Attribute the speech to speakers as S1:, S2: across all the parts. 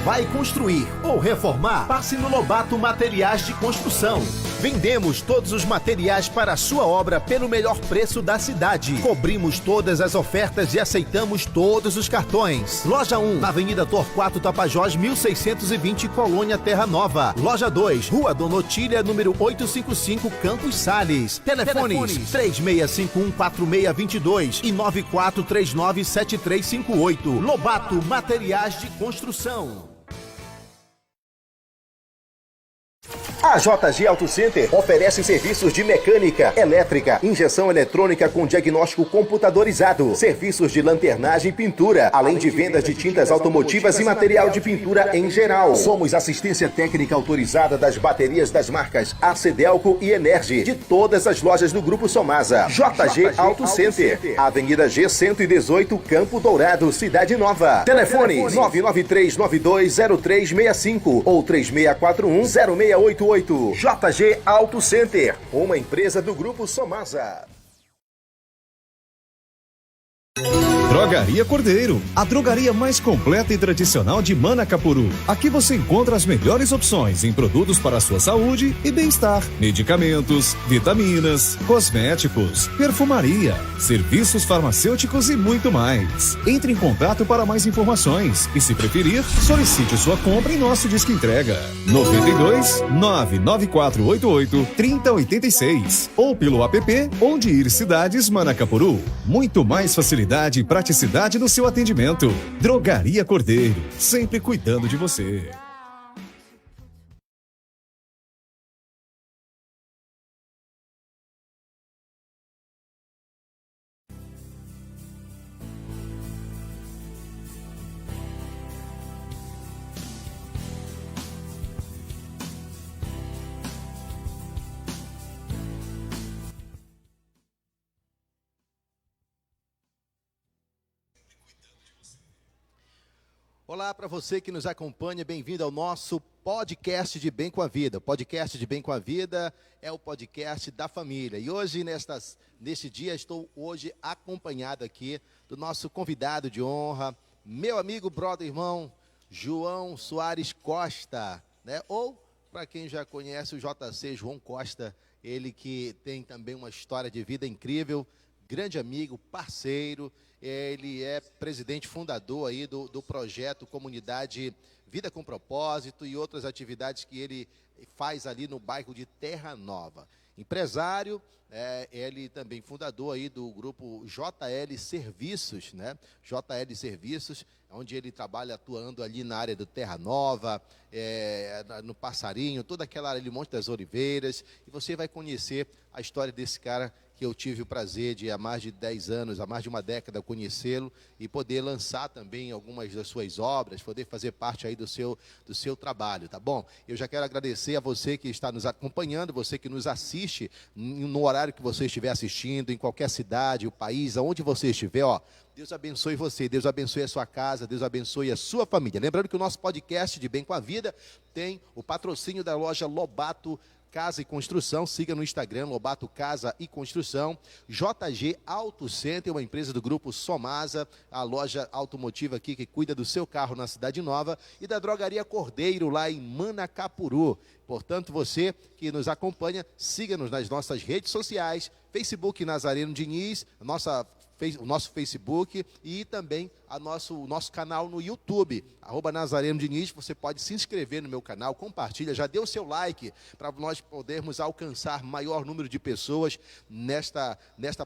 S1: Vai construir ou reformar? Passe no Lobato Materiais de Construção. Vendemos todos os materiais para a sua obra pelo melhor preço da cidade. Cobrimos todas as ofertas e aceitamos todos os cartões. Loja 1, na Avenida Torquato Tapajós, 1620, Colônia Terra Nova. Loja 2, Rua Dona Otília, número 855, Campos Sales. Telefones 3651-4622 e 9439-7358. Lobato Materiais de Construção. A JG Auto Center oferece serviços de mecânica, elétrica, injeção eletrônica com diagnóstico computadorizado, serviços de lanternagem e pintura, além de vendas de tintas automotivas e material de pintura em geral. Somos assistência técnica autorizada das baterias das marcas Arcedelco e Energy, de todas as lojas do Grupo Somasa. JG Auto Center, Avenida G118, Campo Dourado, Cidade Nova. Telefone 993920365 ou 3641-0688. JG Auto Center, uma empresa do Grupo Somasa.
S2: Drogaria Cordeiro, a drogaria mais completa e tradicional de Manacapuru. Aqui você encontra as melhores opções em produtos para a sua saúde e bem-estar, medicamentos, vitaminas, cosméticos, perfumaria, serviços farmacêuticos e muito mais. Entre em contato para mais informações e, se preferir, solicite sua compra em nosso disco entrega 92 99488 3086 ou pelo app Onde Ir Cidades Manacapuru. Muito mais facilidade e praticidade no seu atendimento. Drogaria Cordeiro, sempre cuidando de você.
S1: Olá para você que nos acompanha, bem-vindo ao nosso podcast de Bem com a Vida. O podcast de Bem com a Vida é o podcast da família. E hoje, neste dia, estou hoje acompanhado aqui do nosso convidado de honra, meu amigo, brother, irmão, João Soares Costa, né? Ou, para quem já conhece, o JC João Costa, ele que tem também uma história de vida incrível, grande amigo, parceiro. Ele é presidente fundador aí do projeto Comunidade Vida com Propósito e outras atividades que ele faz ali no bairro de Terra Nova. Empresário, ele também fundador aí do grupo JL Serviços, né? JL Serviços, onde ele trabalha atuando ali na área do Terra Nova, no Passarinho, toda aquela área de Monte das Oliveiras. E você vai conhecer a história desse cara que eu tive o prazer de, há mais de 10 anos, há mais de uma década, conhecê-lo e poder lançar também algumas das suas obras, poder fazer parte aí do seu trabalho, tá bom? Eu já quero agradecer a você que está nos acompanhando, você que nos assiste no horário que você estiver assistindo, em qualquer cidade, o país, aonde você estiver, ó. Deus abençoe você, Deus abençoe a sua casa, Deus abençoe a sua família. Lembrando que o nosso podcast de Bem com a Vida tem o patrocínio da loja Lobato Casa e Construção. Siga no Instagram, Lobato Casa e Construção. JG Auto Center, uma empresa do grupo Somasa, a loja automotiva aqui que cuida do seu carro na Cidade Nova, e da Drogaria Cordeiro, lá em Manacapuru. Portanto, você que nos acompanha, siga-nos nas nossas redes sociais, Facebook Nazareno Diniz, o nosso Facebook e também o nosso canal no YouTube, @Nazareno Diniz. Você pode se inscrever no meu canal, compartilha, já dê o seu like para nós podermos alcançar maior número de pessoas nesta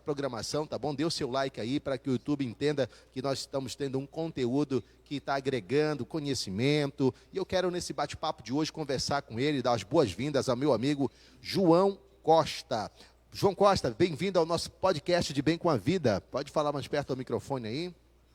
S1: programação, tá bom? Dê o seu like aí para que o YouTube entenda que nós estamos tendo um conteúdo que está agregando conhecimento. E eu quero, nesse bate-papo de hoje, conversar com ele, dar as boas-vindas ao meu amigo João Costa. João Costa, bem-vindo ao nosso podcast de Bem com a Vida. Pode falar mais perto do microfone aí?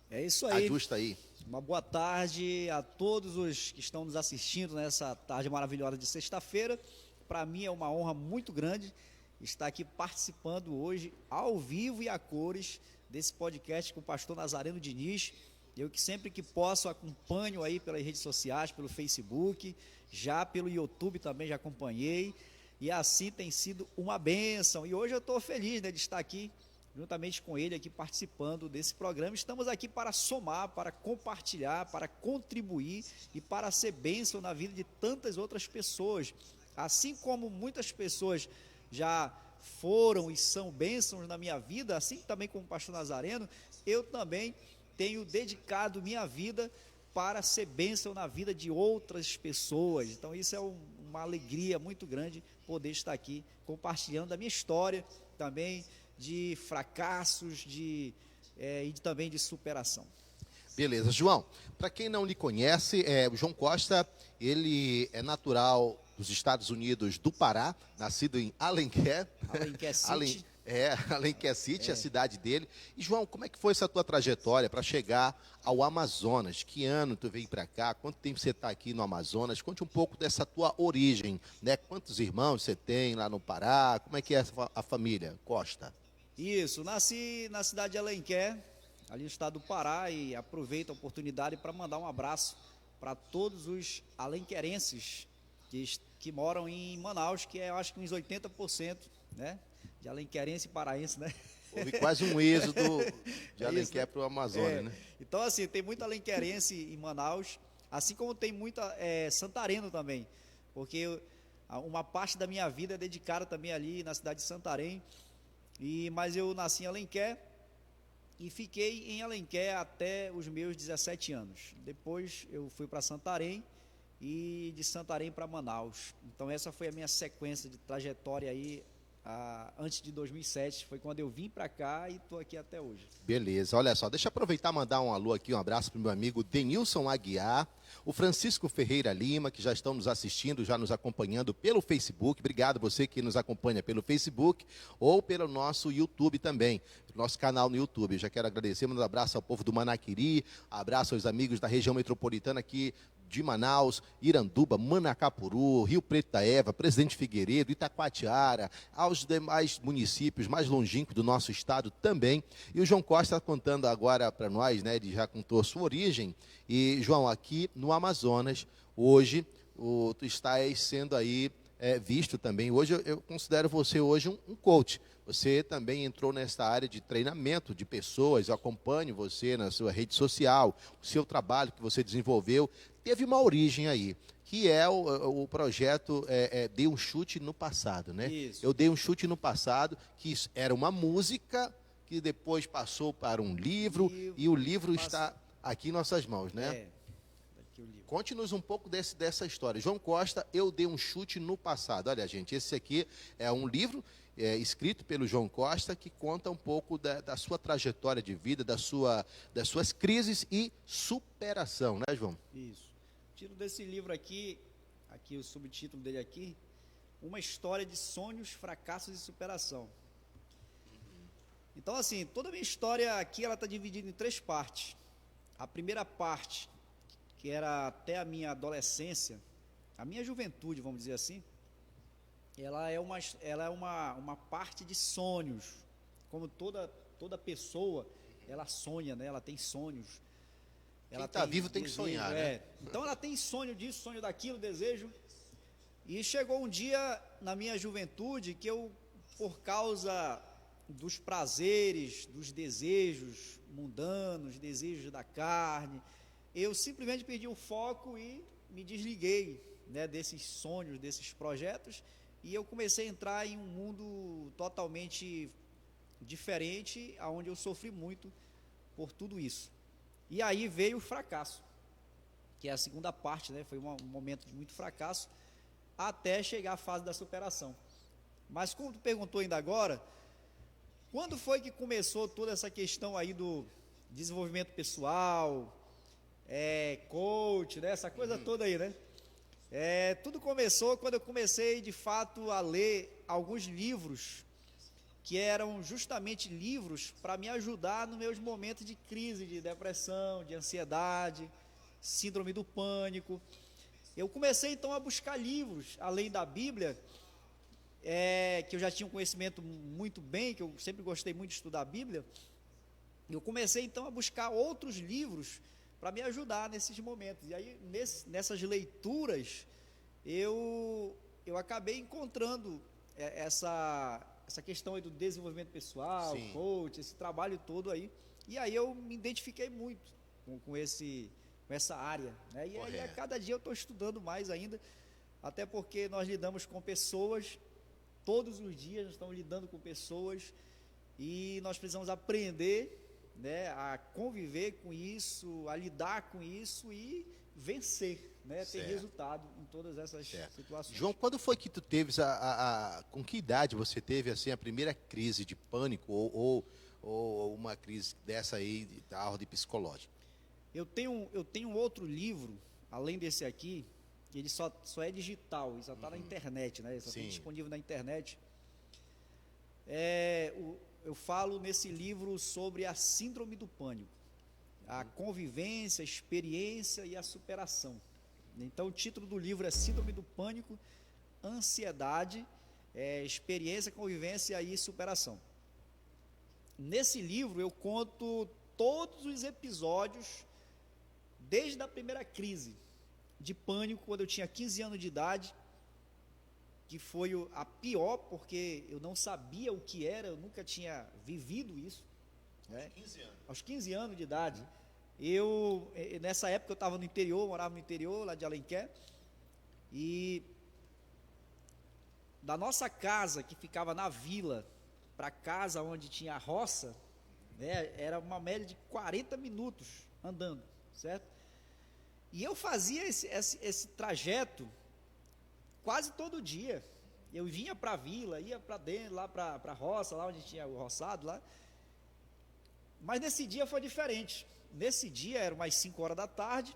S3: É isso aí.
S1: Ajusta aí.
S3: Uma boa tarde a todos os que estão nos assistindo nessa tarde maravilhosa de sexta-feira. Para mim é uma honra muito grande estar aqui participando hoje, ao vivo e a cores, desse podcast com o pastor Nazareno Diniz. Eu que sempre que posso acompanho aí pelas redes sociais, pelo Facebook, já pelo YouTube também já acompanhei. E assim tem sido uma bênção. E hoje eu estou feliz, né, de estar aqui juntamente com ele aqui participando desse programa. Estamos aqui para somar, para compartilhar, para contribuir e para ser bênção na vida de tantas outras pessoas. Assim como muitas pessoas já foram e são bênçãos na minha vida, assim também como o pastor Nazareno, eu também tenho dedicado minha vida para ser bênção na vida de outras pessoas. Então isso é uma alegria muito grande poder estar aqui compartilhando da minha história, também de fracassos e também de superação.
S1: Beleza, João, para quem não lhe conhece, o João Costa, ele é natural dos Estados Unidos do Pará, nascido em Alenquer.
S3: Alenquer City.
S1: Alenquer City, a cidade dele. E, João, como é que foi essa tua trajetória para chegar ao Amazonas? Que ano tu veio para cá? Quanto tempo você está aqui no Amazonas? Conte um pouco dessa tua origem, né? Quantos irmãos você tem lá no Pará? Como é que é a família Costa?
S3: Isso, nasci na cidade de Alenquer, ali no estado do Pará, e aproveito a oportunidade para mandar um abraço para todos os alenquerenses que moram em Manaus, que eu acho que uns 80%, né, de alenquerense e paraense, né?
S1: Houve quase um êxodo de Alenquer para o Amazonas, né?
S3: Então, assim, tem muito alenquerense em Manaus, assim como tem muita santareno também, porque uma parte da minha vida é dedicada também ali na cidade de Santarém, mas eu nasci em Alenquer e fiquei em Alenquer até os meus 17 anos. Depois eu fui para Santarém e de Santarém para Manaus. Então essa foi a minha sequência de trajetória aí, antes de 2007, foi quando eu vim para cá e estou aqui até hoje.
S1: Beleza, olha só, deixa eu aproveitar e mandar um alô aqui, um abraço para o meu amigo Denilson Aguiar, o Francisco Ferreira Lima, que já estão nos assistindo, já nos acompanhando pelo Facebook. Obrigado você que nos acompanha pelo Facebook ou pelo nosso YouTube também, nosso canal no YouTube. Eu já quero agradecer, mandar um abraço ao povo do Manaquiri, abraço aos amigos da região metropolitana aqui de Manaus, Iranduba, Manacapuru, Rio Preto da Eva, Presidente Figueiredo, Itacoatiara, aos demais municípios mais longínquos do nosso estado também. E o João Costa contando agora para nós, né, ele já contou a sua origem. E, João, aqui no Amazonas, hoje, tu estás sendo aí visto também. Hoje eu considero você hoje um coach. Você também entrou nessa área de treinamento de pessoas, eu acompanho você na sua rede social, o seu trabalho que você desenvolveu, teve uma origem aí, que é o projeto Dei um Chute no Passado, né?
S3: Isso.
S1: Eu dei um chute no passado, que isso era uma música, que depois passou para um livro, e o livro está aqui em nossas mãos, né?
S3: Aqui o livro.
S1: Conte-nos um pouco dessa história. João Costa, Eu Dei um Chute no Passado. Olha, gente, esse aqui é um livro escrito pelo João Costa, que conta um pouco da sua trajetória de vida, das suas crises e superação, né, João?
S3: Isso. Tiro desse livro aqui o subtítulo dele aqui, Uma História de Sonhos, Fracassos e Superação. Então, assim, toda a minha história aqui, ela está dividida em 3 partes. A primeira parte, que era até a minha adolescência, a minha juventude, vamos dizer assim, ela é uma parte de sonhos, como toda pessoa, ela sonha, né? Ela tem sonhos.
S1: Quem está vivo tem que sonhar, né?
S3: Então ela tem sonho disso, sonho daquilo, desejo. E chegou um dia na minha juventude que eu, por causa dos prazeres, dos desejos mundanos, desejos da carne, eu simplesmente perdi o foco e me desliguei, né, desses sonhos, desses projetos, e eu comecei a entrar em um mundo totalmente diferente, onde eu sofri muito por tudo isso. E aí veio o fracasso, que é a segunda parte, né? Foi um momento de muito fracasso, até chegar à fase da superação. Mas como tu perguntou ainda agora, quando foi que começou toda essa questão aí do desenvolvimento pessoal, coach, né? Essa coisa toda aí, né? Tudo começou quando eu comecei de fato a ler alguns livros que eram justamente livros para me ajudar nos meus momentos de crise, de depressão, de ansiedade, síndrome do pânico. Eu comecei então a buscar livros, além da Bíblia, que eu já tinha um conhecimento muito bem, que eu sempre gostei muito de estudar a Bíblia. Eu comecei então a buscar outros livros para me ajudar nesses momentos. E aí, nessas leituras, eu acabei encontrando essa questão aí do desenvolvimento pessoal,
S1: Sim.
S3: coach, esse trabalho todo aí. E aí eu me identifiquei muito com essa área, né? E aí a
S1: Correto.
S3: cada dia eu estou estudando mais ainda, até porque nós lidamos com pessoas, todos os dias nós estamos lidando com pessoas, e nós precisamos aprender, né, a conviver com isso, a lidar com isso e vencer, né, ter
S1: Certo.
S3: resultado em todas essas
S1: Certo.
S3: situações.
S1: João, quando foi que tu teves com que idade você teve assim a primeira crise de pânico ou uma crise dessa aí da ordem psicológica?
S3: Eu tenho um outro livro, além desse aqui, que ele só é digital, ele só está na internet, né? Ele só tem
S1: Sim.
S3: disponível na internet. Eu falo nesse livro sobre a síndrome do pânico, a convivência, a experiência e a superação. Então, o título do livro é Síndrome do Pânico, Ansiedade, Experiência, Convivência e Superação. Nesse livro eu conto todos os episódios, desde a primeira crise de pânico, quando eu tinha 15 anos de idade, que foi a pior, porque eu não sabia o que era, eu nunca tinha vivido isso, né?
S1: 15 anos.
S3: Aos 15 anos de idade, nessa época eu estava no interior, morava no interior, lá de Alenquer, e da nossa casa, que ficava na vila, para a casa onde tinha a roça, né, era uma média de 40 minutos andando, certo? E eu fazia esse trajeto quase todo dia. Eu vinha para a vila, ia para dentro, lá para a roça, lá onde tinha o roçado lá. Mas nesse dia foi diferente. Nesse dia, eram umas 5 horas da tarde,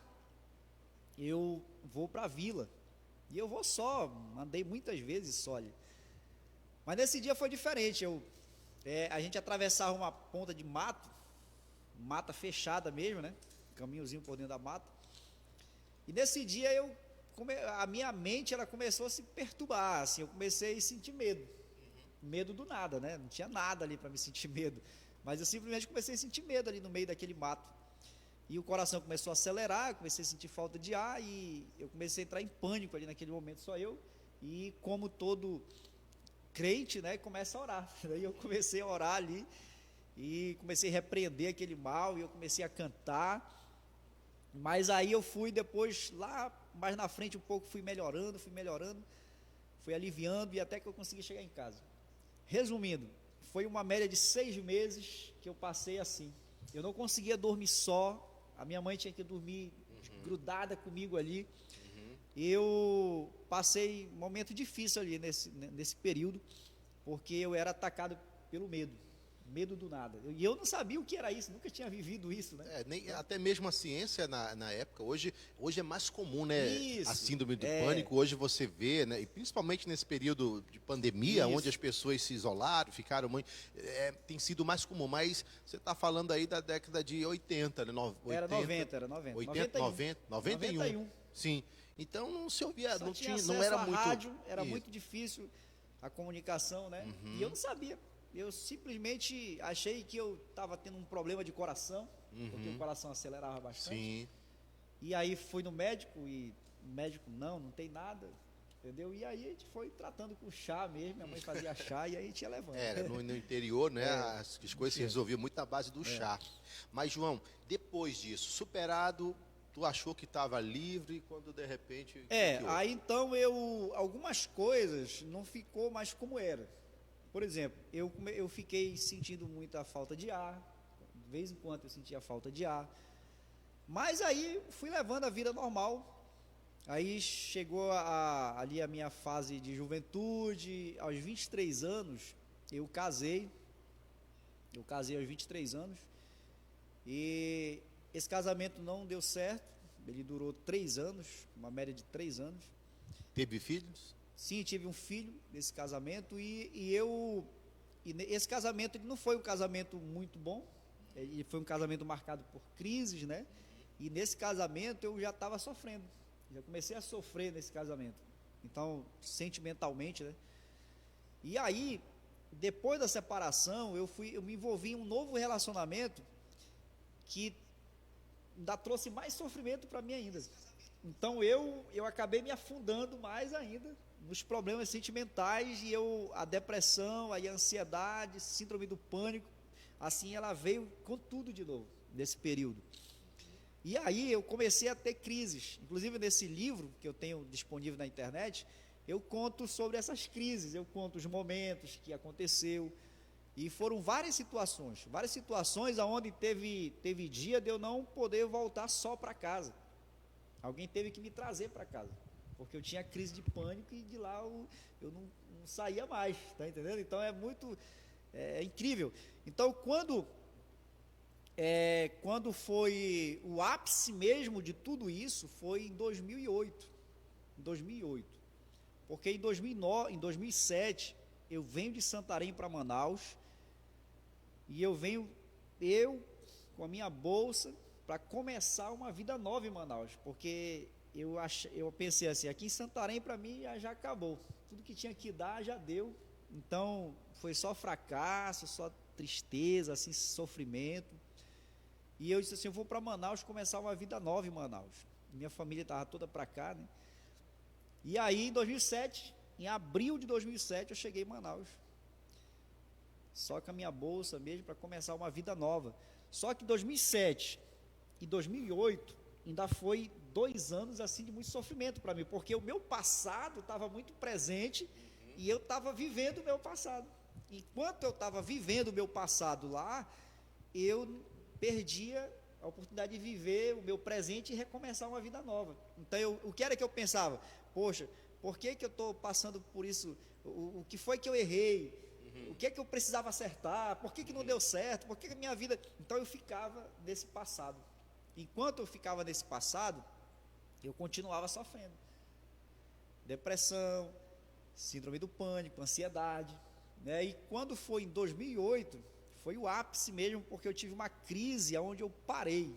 S3: eu vou para a vila. E eu vou só, andei muitas vezes só ali. Mas nesse dia foi diferente. A gente atravessava uma ponta de mato, mata fechada mesmo, né? Caminhozinho por dentro da mata. E nesse dia a minha mente ela começou a se perturbar, assim, eu comecei a sentir medo. Medo do nada, né? Não tinha nada ali para me sentir medo. Mas eu simplesmente comecei a sentir medo ali no meio daquele mato. E o coração começou a acelerar, eu comecei a sentir falta de ar e eu comecei a entrar em pânico ali naquele momento, só eu. E como todo crente, né, começa a orar. Daí eu comecei a orar ali e comecei a repreender aquele mal e eu comecei a cantar. Mas aí eu fui depois, lá mais na frente um pouco, fui melhorando, fui aliviando e até que eu consegui chegar em casa. Resumindo, foi uma média de 6 meses que eu passei assim. Eu não conseguia dormir só, a minha mãe tinha que dormir grudada comigo ali. Eu passei um momento difícil ali nesse período, porque eu era atacado pelo medo do nada. E eu não sabia o que era isso, nunca tinha vivido isso, né?
S1: Até mesmo a ciência na época, hoje é mais comum, né?
S3: Isso,
S1: a síndrome do pânico, hoje você vê, né? E principalmente nesse período de pandemia,
S3: Isso.
S1: onde as pessoas se isolaram, ficaram muito. Tem sido mais comum, mas você está falando aí da década de 80, né? 80,
S3: Era 90.
S1: 80, 90, 91. Sim. Então não se ouvia,
S3: Só
S1: não
S3: tinha
S1: tinha, não
S3: acesso
S1: era
S3: à
S1: muito.
S3: rádio, era
S1: Isso.
S3: muito difícil a comunicação, né? E eu não sabia. Eu simplesmente achei que eu estava tendo um problema de coração, porque o coração acelerava bastante.
S1: Sim.
S3: E aí fui no médico e o médico, não tem nada, entendeu? E aí a gente foi tratando com chá mesmo, minha mãe fazia chá e aí a gente ia levando.
S1: Era, no interior, né, as coisas se resolviam muito na base do chá. Mas, João, depois disso, superado, tu achou que estava livre, quando de repente... o que houve?
S3: Aí então algumas coisas não ficou mais como era. Por exemplo, eu fiquei sentindo muita falta de ar, de vez em quando eu sentia falta de ar, mas aí fui levando a vida normal. Aí chegou ali a minha fase de juventude, aos 23 anos, eu casei aos 23 anos, e esse casamento não deu certo, ele durou 3 anos, uma média de 3 anos.
S1: Teve filhos?
S3: Sim, tive um filho nesse casamento e esse casamento ele não foi um casamento muito bom, ele foi um casamento marcado por crises, né? E nesse casamento eu já estava sofrendo, já comecei a sofrer nesse casamento, então sentimentalmente, né? E aí, depois da separação, eu me envolvi em um novo relacionamento que ainda trouxe mais sofrimento para mim ainda. Então eu acabei me afundando mais ainda nos problemas sentimentais e a depressão, aí a ansiedade, síndrome do pânico, assim ela veio com tudo de novo nesse período. E aí eu comecei a ter crises, inclusive nesse livro que eu tenho disponível na internet, eu conto sobre essas crises, eu conto os momentos que aconteceu, e foram várias situações onde teve dia de eu não poder voltar só para casa, alguém teve que me trazer para casa, porque eu tinha crise de pânico e de lá eu não saía mais, tá entendendo? Então é muito incrível. Então quando foi o ápice mesmo de tudo isso, foi em 2008, porque em 2007, eu venho de Santarém para Manaus, e eu com a minha bolsa, para começar uma vida nova em Manaus, porque eu pensei assim, aqui em Santarém para mim já acabou, tudo que tinha que dar já deu, então foi só fracasso, só tristeza, assim, sofrimento. E eu disse assim, eu vou para Manaus começar uma vida nova em Manaus. Minha família estava toda para cá, né? E aí em 2007, em abril de 2007, eu cheguei em Manaus. Só com a minha bolsa mesmo para começar uma vida nova. Só que 2007 e 2008 ainda foi 2 anos assim de muito sofrimento para mim, porque o meu passado estava muito presente e eu estava vivendo o meu passado. Enquanto eu estava vivendo o meu passado lá, eu perdia a oportunidade de viver o meu presente e recomeçar uma vida nova. Então, o que era que eu pensava? Poxa, por que eu estou passando por isso? O que foi que eu errei? O que é que eu precisava acertar? Por que não deu certo? Por que a minha vida... Então, eu ficava nesse passado. Enquanto eu ficava nesse passado, eu continuava sofrendo. Depressão, síndrome do pânico, ansiedade, né? E quando foi em 2008... foi o ápice mesmo, porque eu tive uma crise onde eu parei,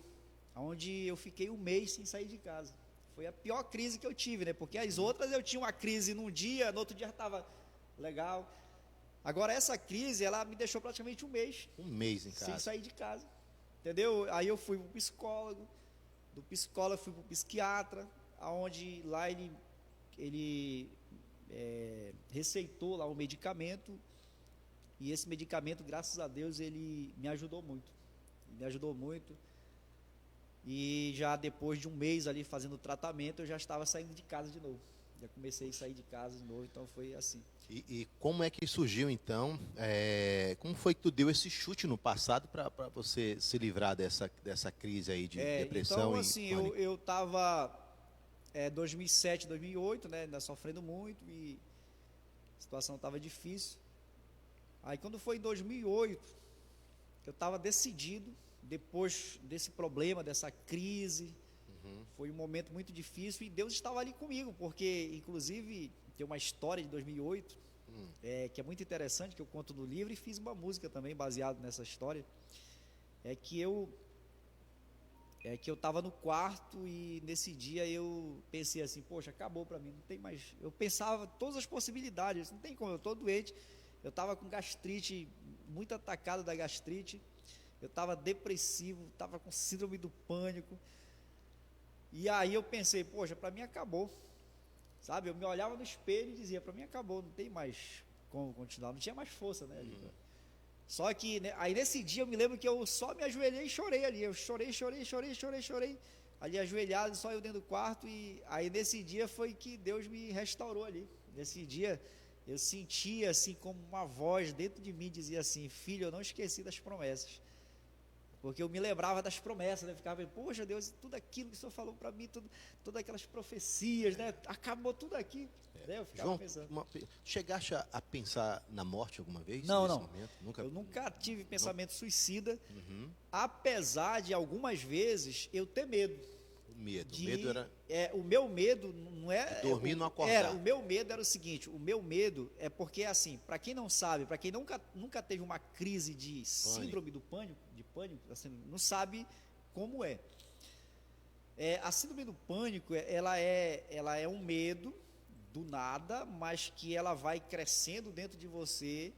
S3: onde eu fiquei 1 mês sem sair de casa. Foi a pior crise que eu tive, né? Porque as outras eu tinha uma crise num dia, no outro dia estava legal. Agora essa crise, ela me deixou praticamente 1 mês.
S1: 1 mês em casa.
S3: Sem sair de casa, entendeu? Aí eu fui para o psicólogo, do psicólogo fui para o psiquiatra, onde lá ele receitou lá um medicamento. E esse medicamento, graças a Deus, ele me ajudou muito. E já depois de 1 mês ali fazendo o tratamento, eu já estava saindo de casa de novo. Já comecei a sair de casa de novo, então foi assim.
S1: E como é que surgiu, então, como foi que tu deu esse chute no passado para você se livrar dessa crise aí de depressão?
S3: Então, assim, eu estava 2007, 2008, né, ainda sofrendo muito e a situação estava difícil. Aí quando foi em 2008, eu estava decidido, depois desse problema, dessa crise, foi um momento muito difícil e Deus estava ali comigo, porque inclusive tem uma história de 2008, que é muito interessante, que eu conto no livro e fiz uma música também baseado nessa história, que eu estava no quarto e nesse dia eu pensei assim, poxa, acabou para mim, não tem mais, eu pensava todas as possibilidades, não tem como, eu estou doente. Eu estava com gastrite, muito atacado da gastrite, eu estava depressivo, estava com síndrome do pânico, e aí eu pensei, poxa, para mim acabou, sabe, eu me olhava no espelho e dizia, para mim acabou, não tem mais como continuar, não tinha mais força, né, Só que, né, aí nesse dia eu me lembro que eu só me ajoelhei e chorei ali, eu chorei, ali ajoelhado, só eu dentro do quarto, e aí nesse dia foi que Deus me restaurou ali, nesse dia... eu sentia assim como uma voz dentro de mim dizia assim, filho, eu não esqueci das promessas, porque eu me lembrava das promessas, né? Ficava, poxa Deus, tudo aquilo que o Senhor falou para mim, todas aquelas profecias, né? Acabou tudo aqui, né? Eu ficava
S1: João,
S3: pensando.
S1: Chegaste a pensar na morte alguma vez?
S3: Não.
S1: Nunca?
S3: Eu nunca tive pensamento suicida, apesar de algumas vezes eu ter medo.
S1: O medo era...
S3: o meu medo não é...
S1: dormir e não acordar.
S3: O meu medo era o seguinte, o meu medo é porque, assim, para quem não sabe, para quem nunca teve uma crise de síndrome do pânico, assim, não sabe como é. A síndrome do pânico, ela é um medo do nada, mas que ela vai crescendo dentro de você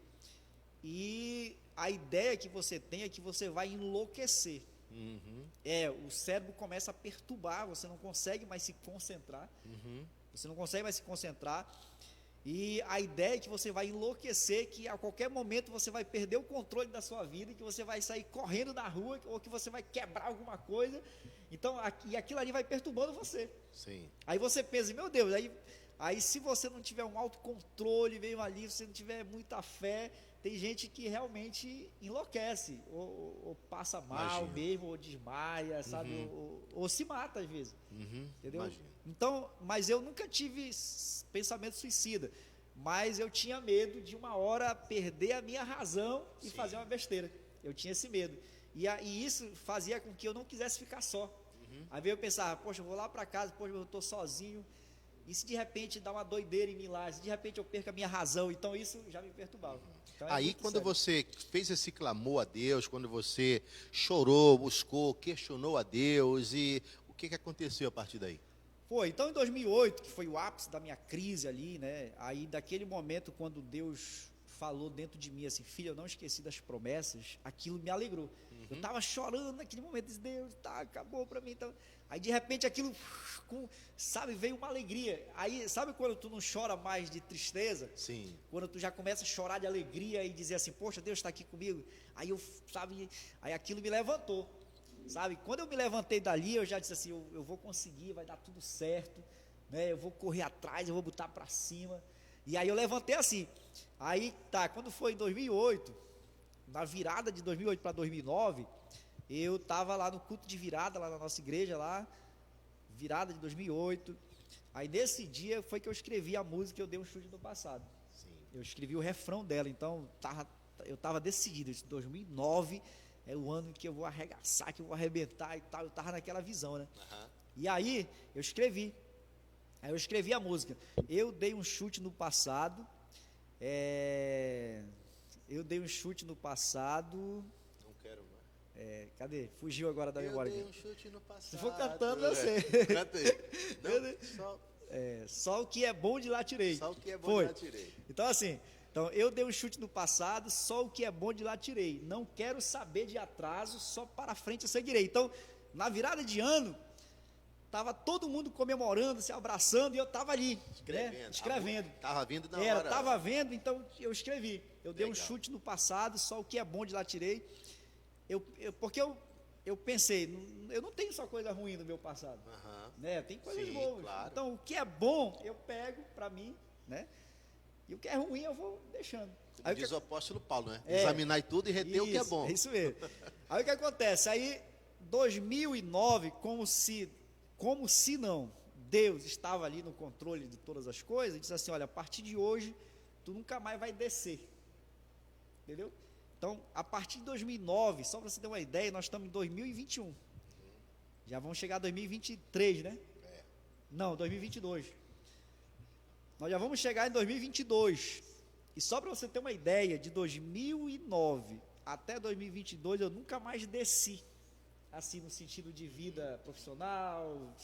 S3: e a ideia que você tem é que você vai enlouquecer. O cérebro começa a perturbar, você não consegue mais se concentrar, E a ideia é que você vai enlouquecer, que a qualquer momento você vai perder o controle da sua vida, que você vai sair correndo na rua, ou que você vai quebrar alguma coisa. Então, e aquilo ali vai perturbando você.
S1: Sim.
S3: Aí você pensa, meu Deus, aí se você não tiver um autocontrole, veio ali, se você não tiver muita fé, tem gente que realmente enlouquece, ou passa mal
S1: Imagino.
S3: mesmo, ou desmaia, sabe, ou se mata às vezes, entendeu?
S1: Imagino.
S3: Então, mas eu nunca tive pensamento suicida, mas eu tinha medo de uma hora perder a minha razão e
S1: Sim.
S3: fazer uma besteira, eu tinha esse medo, e isso fazia com que eu não quisesse ficar só. Aí veio eu pensar, poxa, eu vou lá para casa, poxa, eu estou sozinho, e se de repente dá uma doideira em mim lá, se de repente eu perco a minha razão, então isso já me perturbava. Então,
S1: Aí,
S3: muito
S1: quando
S3: sério.
S1: você fez esse clamor a Deus, quando você chorou, buscou, questionou a Deus, e o que aconteceu a partir daí?
S3: Foi, então em 2008, que foi o ápice da minha crise ali, né, aí daquele momento quando Deus falou dentro de mim assim, filho, eu não esqueci das promessas, aquilo me alegrou. Eu estava chorando naquele momento, disse, Deus, tá, acabou para mim, então... Aí de repente aquilo, sabe, veio uma alegria. Aí, sabe quando tu não chora mais de tristeza?
S1: Sim.
S3: Quando tu já começa a chorar de alegria e dizer assim, poxa, Deus está aqui comigo. Aí eu, sabe, aí aquilo me levantou, sabe? Quando eu me levantei dali, eu já disse assim, eu vou conseguir, vai dar tudo certo, né? Eu vou correr atrás, eu vou botar para cima. E aí eu levantei assim. Aí, tá, quando foi em 2008, na virada de 2008 para 2009, eu estava lá no culto de virada, lá na nossa igreja, lá, virada de 2008, aí nesse dia foi que eu escrevi a música Eu Dei um Chute no Passado.
S1: Sim.
S3: Eu escrevi o refrão dela, então eu estava decidido, esse 2009 é o ano que eu vou arregaçar, que eu vou arrebentar e tal, eu estava naquela visão, né? E aí eu escrevi a música, eu dei um chute no passado, eu dei um chute no passado...
S1: Não quero mais.
S3: Cadê? Fugiu agora da memória.
S1: Eu dei
S3: aqui.
S1: um chute no passado.
S3: Se for cantando, eu sei.
S1: Canta aí. Não,
S3: Só o que é bom de lá tirei.
S1: só o que é bom
S3: Foi.
S1: já tirei.
S3: Então assim, eu dei um chute no passado, só o que é bom de lá tirei. Não quero saber de atraso, só para frente eu seguirei. Então, na virada de ano, estava todo mundo comemorando, se abraçando, e eu estava ali, escrevendo.
S1: Tava vindo na hora.
S3: Estava vendo, então eu escrevi. Eu dei um
S1: Legal.
S3: chute no passado, só o que é bom de lá tirei. Porque eu pensei, eu não tenho só coisa ruim no meu passado, né? Tem coisas
S1: Sim,
S3: boas.
S1: claro.
S3: Então, o que é bom, eu pego para mim, né? E o que é ruim, eu vou deixando. Aí,
S1: Diz o apóstolo Paulo, né?
S3: É.
S1: Examinar tudo e reter o que é bom.
S3: É isso mesmo. Aí o que acontece? Aí, 2009, como se não, Deus estava ali no controle de todas as coisas, disse assim, olha, a partir de hoje, tu nunca mais vai descer. Entendeu? Então, a partir de 2009, só para você ter uma ideia, nós estamos em 2021. Já vamos chegar a 2023, né? Não, 2022. Nós já vamos chegar em 2022. E só para você ter uma ideia, de 2009 até 2022, eu nunca mais desci. Assim, no sentido de vida profissional,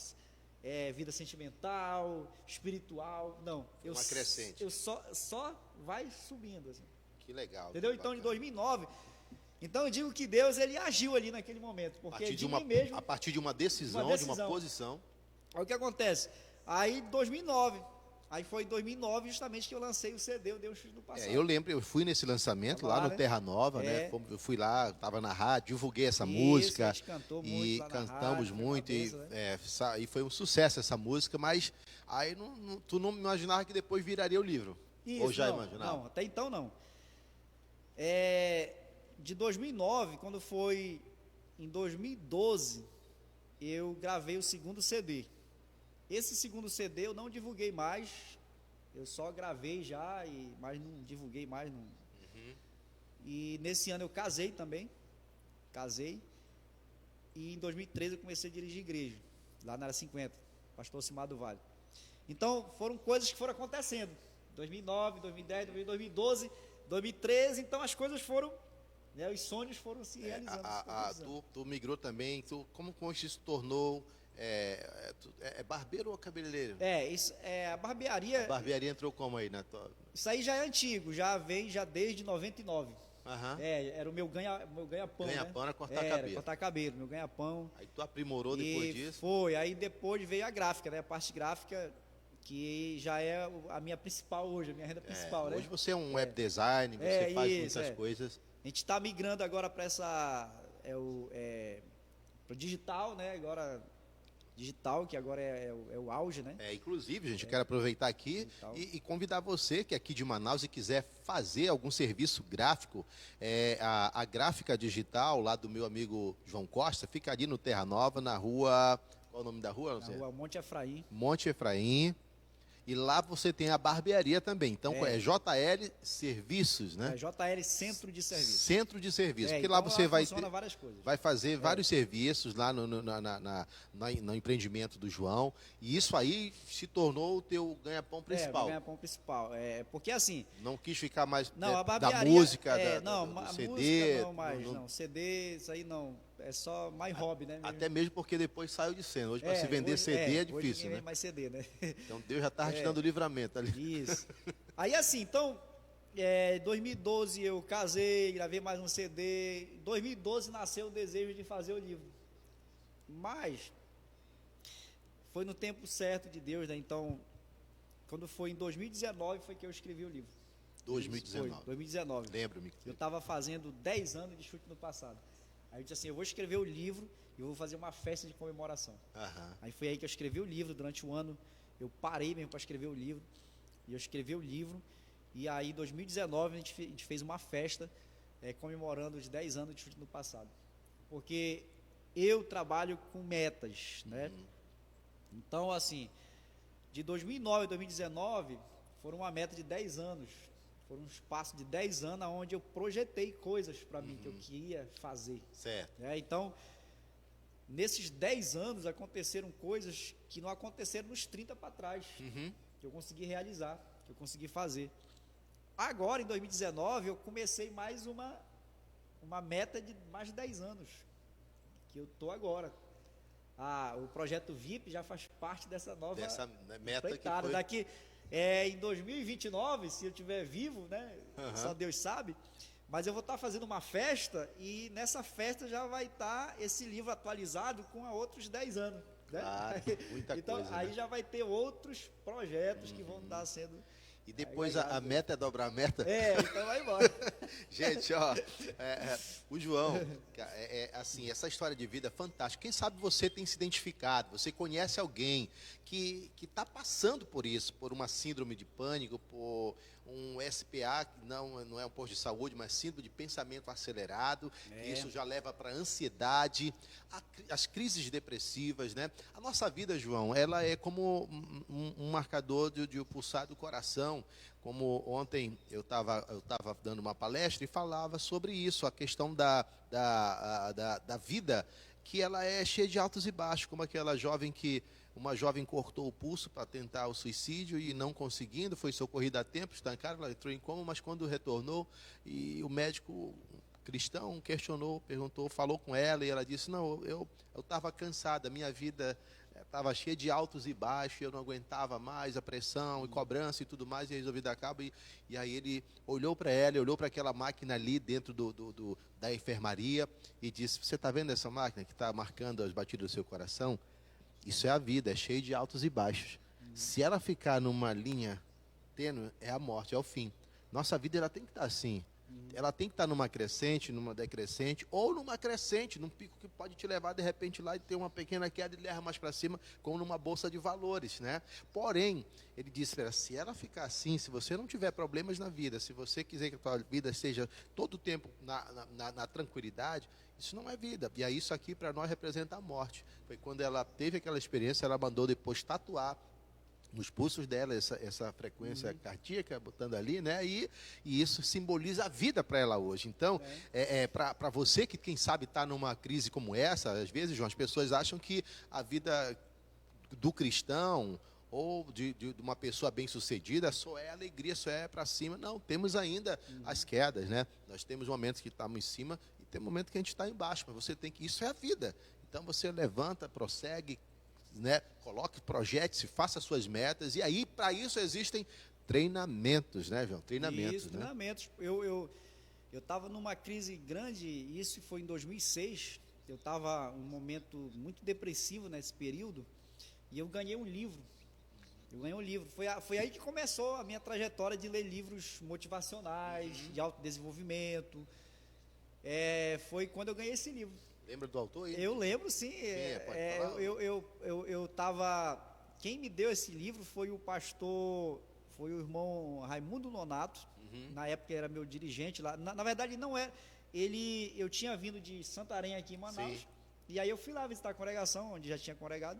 S3: vida sentimental, espiritual. Não.
S1: Uma crescente.
S3: Eu só vai subindo, assim.
S1: Que legal.
S3: Entendeu?
S1: que
S3: Então, em
S1: bacana.
S3: 2009, então eu digo que Deus, ele agiu ali naquele momento, porque de mim mesmo,
S1: A partir de uma decisão, de uma posição.
S3: aí o que acontece? Aí, 2009, aí foi em 2009 justamente que eu lancei o CD, eu dei um chute no passado.
S1: Eu lembro, eu fui nesse lançamento
S3: Tava
S1: lá
S3: lá,
S1: no
S3: né?
S1: Terra Nova, né? Eu fui lá, estava na rádio, divulguei essa música.
S3: A gente cantou muito
S1: E
S3: lá na
S1: cantamos
S3: rádio,
S1: muito,
S3: cabeça, né?
S1: e foi um sucesso essa música, mas aí tu não imaginava que depois viraria o livro.
S3: Isso,
S1: Ou já
S3: não,
S1: imaginava?
S3: não, até então não. De 2009, quando foi em 2012, eu gravei o segundo CD. Esse segundo CD eu não divulguei mais, eu só gravei já, mas não divulguei mais. Não. E nesse ano eu casei também, e em 2013 eu comecei a dirigir igreja, lá na área 50, pastor Cimar do Vale. Então foram coisas que foram acontecendo, 2009, 2010, 2012, 2013, então as coisas foram, né, os sonhos foram se realizando.
S1: Tu migrou também, como isso se tornou, barbeiro ou cabeleireiro?
S3: A barbearia,
S1: A barbearia entrou como aí na tua...
S3: isso aí já é antigo, já vem desde 99. Era o meu ganha-pão,
S1: Ganha-pão
S3: né?
S1: era cortar cabelo.
S3: Cortar cabelo, meu ganha-pão.
S1: Aí tu aprimorou depois disso?
S3: Foi, aí depois veio a gráfica, né? A parte gráfica, que já é a minha principal hoje, a minha renda principal, né?
S1: Hoje você é um web design, você faz muitas coisas.
S3: A gente está migrando agora para pro digital, né? Agora digital, que agora é o auge, né?
S1: Inclusive, gente, eu quero aproveitar aqui e convidar você que é aqui de Manaus e quiser fazer algum serviço gráfico, a gráfica digital lá do meu amigo João Costa, fica ali no Terra Nova, na rua... Qual é o nome da rua?
S3: Na rua Monte Efraim.
S1: Monte Efraim. E lá você tem a barbearia também. Então é JL Serviços, né?
S3: É JL Centro de Serviços.
S1: Centro de Serviços. Porque
S3: então
S1: lá você
S3: várias coisas.
S1: vai fazer vários serviços lá no empreendimento do João. E isso aí se tornou o teu ganha-pão principal.
S3: O ganha-pão principal. Porque assim...
S1: Não quis ficar mais
S3: a
S1: da música,
S3: do
S1: CD.
S3: Música não mais, não. CD, isso aí não. É só mais hobby, né?
S1: Até mesmo porque depois saiu de cena. Hoje, para se vender CD é difícil,
S3: hoje
S1: né?
S3: Vende mais CD, né?
S1: Então Deus já estava te dando livramento ali.
S3: Isso. Aí assim, então, em 2012 eu casei, gravei mais um CD. Em 2012 nasceu o desejo de fazer o livro. Mas foi no tempo certo de Deus, né? Então, quando foi em 2019 foi que eu escrevi o livro. 2019.
S1: Lembro-me.
S3: Eu estava fazendo 10 anos de chute no passado. Aí eu disse assim, eu vou escrever o livro e vou fazer uma festa de comemoração. Aí foi aí que eu escrevi o livro. Durante um ano eu parei mesmo para escrever o livro. E eu escrevi o livro. E aí em 2019 a gente fez uma festa comemorando os 10 anos de chute no passado. Porque eu trabalho com metas, né? Então assim, de 2009 a 2019 foram uma meta de 10 anos. Foram um espaço de 10 anos onde eu projetei coisas para mim que eu queria fazer.
S1: Certo.
S3: Então, nesses 10 anos aconteceram coisas que não aconteceram nos 30 para trás, que eu consegui realizar, que eu consegui fazer. Agora, em 2019, eu comecei mais uma meta de mais de 10 anos, que eu estou agora. O projeto VIP já faz parte dessa nova
S1: meta que foi...
S3: Daqui... em 2029, se eu estiver vivo, né? Só Deus sabe. Mas eu vou estar fazendo uma festa e nessa festa já vai estar esse livro atualizado com outros 10 anos. Né?
S1: Muita
S3: então,
S1: coisa.
S3: Aí
S1: né?
S3: já vai ter outros projetos que vão estar sendo...
S1: E depois a meta é dobrar a meta?
S3: Então vai embora.
S1: Gente, o João, assim, essa história de vida é fantástica. Quem sabe você tem se identificado, você conhece alguém que está passando por isso, por uma síndrome de pânico, por um SPA, que não é um posto de saúde, mas síndrome de pensamento acelerado, isso já leva para ansiedade, as crises depressivas, né? A nossa vida, João, ela é como um marcador de pulsar do coração. Como ontem eu estava dando uma palestra e falava sobre isso, a questão da vida, que ela é cheia de altos e baixos, como aquela jovem uma jovem cortou o pulso para tentar o suicídio e não conseguindo, foi socorrida a tempo, estancada, ela entrou em coma, mas quando retornou, e o médico cristão questionou, perguntou, falou com ela, e ela disse, não, eu estava cansada, minha vida estava cheia de altos e baixos, eu não aguentava mais a pressão e cobrança e tudo mais, e resolvi dar cabo, e aí ele olhou para ela, olhou para aquela máquina ali dentro da enfermaria, e disse, você está vendo essa máquina que está marcando as batidas do seu coração? Isso é a vida, é cheio de altos e baixos. Se ela ficar numa linha tênue, é a morte, é o fim. Nossa vida ela tem que estar assim. Ela tem que estar numa crescente, numa decrescente, ou numa crescente, num pico que pode te levar de repente lá e ter uma pequena queda e leva mais para cima, como numa bolsa de valores, né? Porém, ele disse, se ela ficar assim, se você não tiver problemas na vida, se você quiser que a tua vida seja todo o tempo na tranquilidade, isso não é vida. E aí isso aqui para nós representa a morte. Foi quando ela teve aquela experiência, ela mandou depois tatuar nos pulsos dela essa frequência cardíaca, botando ali, né? E isso simboliza a vida para ela hoje. Então, para você que, quem sabe, está numa crise como essa, às vezes, João, as pessoas acham que a vida do cristão ou de uma pessoa bem-sucedida só é alegria, só é para cima. Não, temos ainda as quedas, né? Nós temos momentos que estamos em cima e tem momentos que a gente está embaixo, mas você tem que... Isso é a vida. Então, você levanta, prossegue, né? Coloque, projete-se, faça suas metas, e aí para isso existem treinamentos, né, João? Treinamentos,
S3: isso,
S1: né?
S3: Treinamentos. Eu estava numa crise grande, isso foi em 2006, eu estava um momento muito depressivo nesse período, e eu ganhei um livro, Eu ganhei um livro. Foi aí que começou a minha trajetória de ler livros motivacionais, de autodesenvolvimento. Foi quando eu ganhei esse livro.
S1: Lembra do autor aí?
S3: Eu lembro, sim.
S1: Pode falar?
S3: Eu tava... Quem me deu esse livro foi o irmão Raimundo Nonato. Na época era meu dirigente lá. Na verdade, não era. Eu tinha vindo de Santarém aqui em Manaus.
S1: Sim.
S3: E aí eu fui lá visitar a congregação, onde já tinha congregado.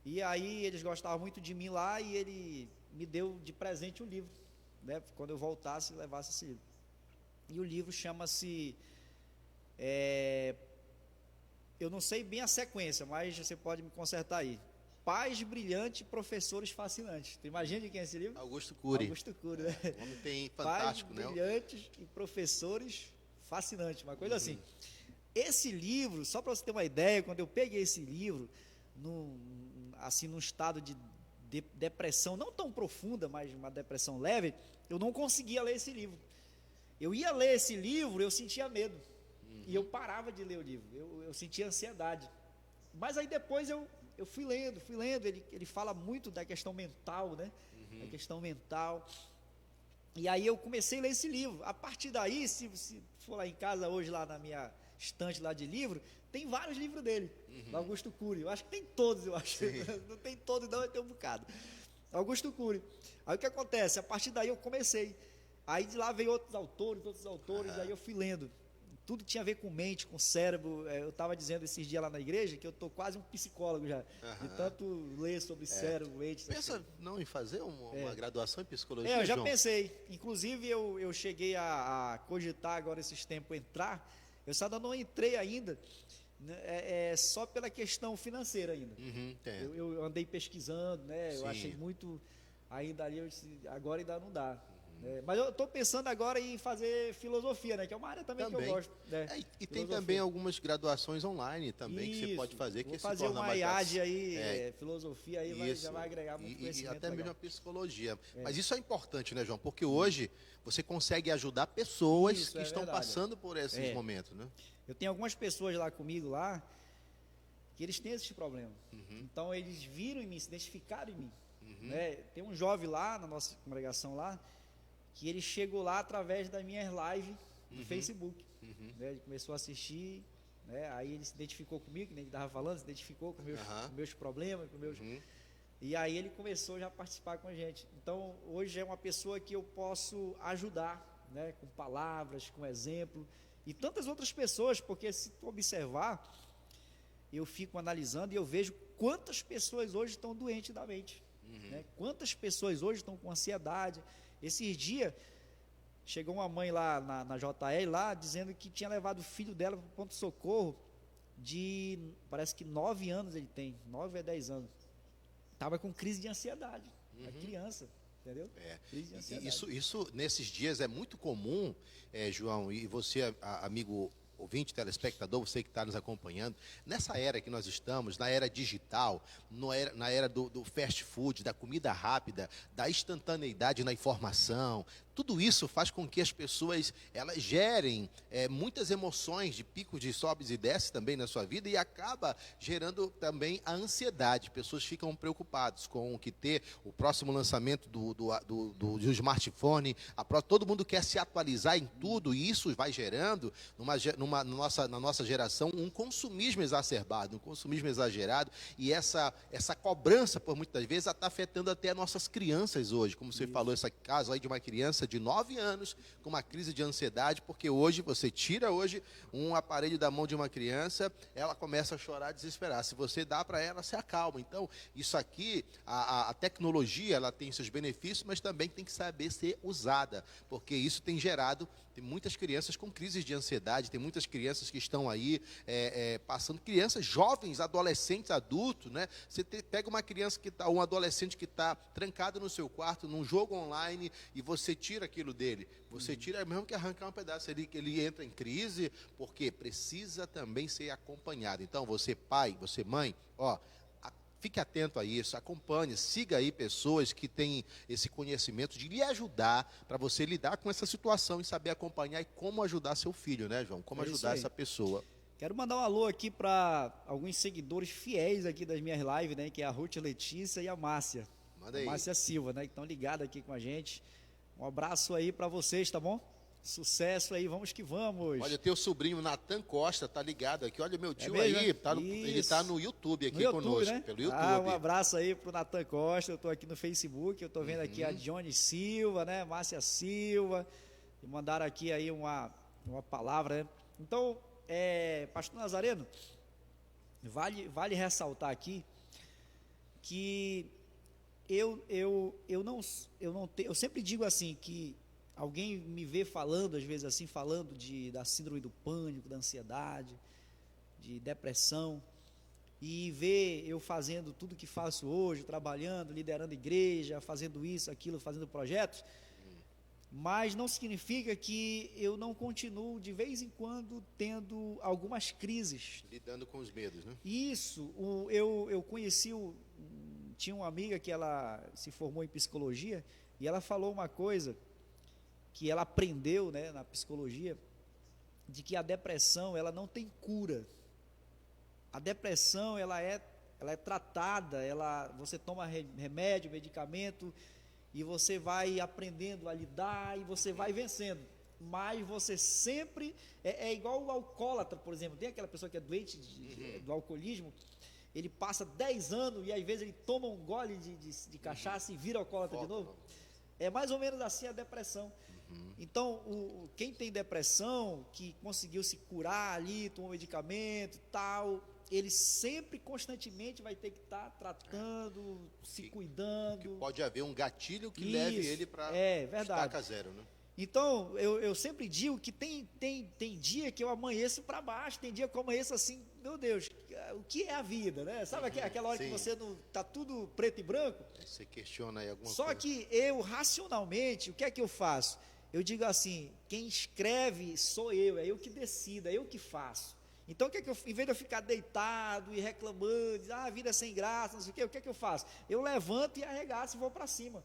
S3: E aí eles gostavam muito de mim lá e ele me deu de presente um livro, né? Quando eu voltasse, levasse esse livro. E o livro chama-se... eu não sei bem a sequência, mas você pode me consertar aí. Pais Brilhantes, Professores Fascinantes. Tu imagina de quem é esse livro?
S1: Augusto Cury.
S3: Augusto Cury, né?
S1: Um homem tem fantástico,
S3: Pais
S1: né?
S3: Brilhantes e Professores Fascinantes, uma coisa assim. Esse livro, só para você ter uma ideia, quando eu peguei esse livro, num estado de depressão, não tão profunda, mas uma depressão leve, eu não conseguia ler esse livro. Eu ia ler esse livro, eu sentia medo. E eu parava de ler o livro, eu sentia ansiedade. Mas aí depois eu fui lendo, ele fala muito da questão mental, né? Da questão mental. E aí eu comecei a ler esse livro. A partir daí, se for lá em casa hoje, lá na minha estante lá de livro, tem vários livros dele, do Augusto Cury. Eu acho que tem todos, eu acho. Não tem todos não, tem um bocado. Augusto Cury. Aí o que acontece? A partir daí eu comecei. Aí de lá veio outros autores, aí eu fui lendo. Tudo tinha a ver com mente, com cérebro. Eu estava dizendo esses dias lá na igreja que eu estou quase um psicólogo já, de tanto ler sobre cérebro, mente.
S1: Pensa não em fazer uma graduação em psicologia,
S3: eu já
S1: João?
S3: pensei. Inclusive eu cheguei a cogitar agora esses tempos entrar. Eu só não entrei ainda, né, só pela questão financeira ainda. Eu andei pesquisando, né? Eu achei muito ainda ali, agora ainda não dá. Mas eu estou pensando agora em fazer filosofia, né? Que é uma área também que eu gosto. Né?
S1: E tem também algumas graduações online também que você pode fazer, que se torna mais...
S3: Vou fazer uma IAD aí, filosofia aí, já vai agregar muito conhecimento.
S1: E até mesmo a psicologia. Mas isso é importante, né, João? Porque hoje você consegue ajudar pessoas que estão passando por esses momentos, né?
S3: Eu tenho algumas pessoas lá comigo, lá, que eles têm esses problemas. Então, eles viram em mim, se identificaram em mim. Né? Tem um jovem lá, na nossa congregação lá, que ele chegou lá através das minhas lives no Facebook. Né? Ele começou a assistir, né? Aí ele se identificou comigo, que nem ele estava falando, se identificou com meus problemas, com meus... E aí ele começou já a participar com a gente. Então, hoje é uma pessoa que eu posso ajudar, né? Com palavras, com exemplo, e tantas outras pessoas, porque se tu observar, eu fico analisando e eu vejo quantas pessoas hoje estão doentes da mente. Né? Quantas pessoas hoje estão com ansiedade. Esses dias, chegou uma mãe lá na JL, lá, dizendo que tinha levado o filho dela para o ponto-socorro parece que 9 anos ele tem, 9 a 10 anos. Estava com crise de ansiedade, a criança, entendeu? Crise de ansiedade.
S1: Isso, nesses dias, é muito comum, João, e você, amigo ouvinte, telespectador, você que está nos acompanhando, nessa era que nós estamos, na era digital, na era do fast food, da comida rápida, da instantaneidade na informação, tudo isso faz com que as pessoas elas gerem muitas emoções de picos de sobes e desces também na sua vida e acaba gerando também a ansiedade. Pessoas ficam preocupadas com o que ter o próximo lançamento do smartphone, todo mundo quer se atualizar em tudo e isso vai gerando na nossa geração um consumismo exacerbado, um consumismo exagerado e essa cobrança por muitas vezes está afetando até nossas crianças hoje, como você falou, esse caso aí de uma criança de 9 anos com uma crise de ansiedade, porque hoje você tira um aparelho da mão de uma criança, ela começa a chorar, desesperar. Se você dá para ela, se acalma. Então, isso aqui, a tecnologia, ela tem seus benefícios, mas também tem que saber ser usada, porque isso tem muitas crianças com crises de ansiedade, tem muitas crianças que estão aí passando, crianças jovens, adolescentes, adultos, né? Você pega uma criança um adolescente que está trancado no seu quarto, num jogo online, e você tira aquilo dele, você tira mesmo que arrancar um pedaço, ele entra em crise, porque precisa também ser acompanhado. Então, você pai, você mãe, fique atento a isso, acompanhe, siga aí pessoas que têm esse conhecimento de lhe ajudar, para você lidar com essa situação e saber acompanhar e como ajudar seu filho, né, João? Como ajudar essa pessoa.
S3: Quero mandar um alô aqui para alguns seguidores fiéis aqui das minhas lives, né, que é a Ruth Letícia e a Márcia.
S1: Manda aí.
S3: Márcia Silva, né? Que estão ligados aqui com a gente. Um abraço aí para vocês, tá bom? Sucesso aí, vamos que vamos.
S1: Olha, teu sobrinho Natan Costa tá ligado aqui. Olha, meu tio
S3: mesmo,
S1: aí,
S3: né?
S1: ele tá no YouTube aqui
S3: no YouTube,
S1: conosco,
S3: né?
S1: pelo YouTube.
S3: Um abraço aí pro Natan Costa, eu tô aqui no Facebook, eu tô vendo aqui a Johnny Silva, né? Márcia Silva, e mandaram aqui aí uma palavra, né? Então, Pastor Nazareno, vale ressaltar aqui que eu sempre digo assim, que alguém me vê falando, às vezes assim, falando da síndrome do pânico, da ansiedade, de depressão, e vê eu fazendo tudo que faço hoje, trabalhando, liderando igreja, fazendo isso, aquilo, fazendo projetos, mas não significa que eu não continuo de vez em quando tendo algumas crises.
S1: Lidando com os medos, né?
S3: Isso, eu conheci, tinha uma amiga que ela se formou em psicologia, e ela falou uma coisa que ela aprendeu, né, na psicologia, de que a depressão ela não tem cura. A depressão ela é tratada, você toma remédio, medicamento, e você vai aprendendo a lidar e você vai vencendo. Mas você sempre é igual o alcoólatra, por exemplo. Tem aquela pessoa que é doente do alcoolismo, ele passa 10 anos e às vezes ele toma um gole de cachaça e vira alcoólatra de novo. É mais ou menos assim a depressão. Então, quem tem depressão, que conseguiu se curar ali, tomou medicamento e tal, ele sempre, constantemente vai ter que estar tratando, se cuidando.
S1: Que pode haver um gatilho que leve ele para estaca zero, né?
S3: Então, eu sempre digo que tem dia que eu amanheço para baixo, tem dia que eu amanheço assim, meu Deus, o que é a vida, né? Sabe aquela hora que você não tá tudo preto e branco?
S1: Você questiona aí alguma coisa.
S3: Só que eu, racionalmente, o que é que eu faço? Eu digo assim, quem escreve sou eu, é eu que decido, é eu que faço. Então, em vez de eu ficar deitado e reclamando, a vida é sem graça, não sei o que é que eu faço? Eu levanto e arregaço e vou para cima.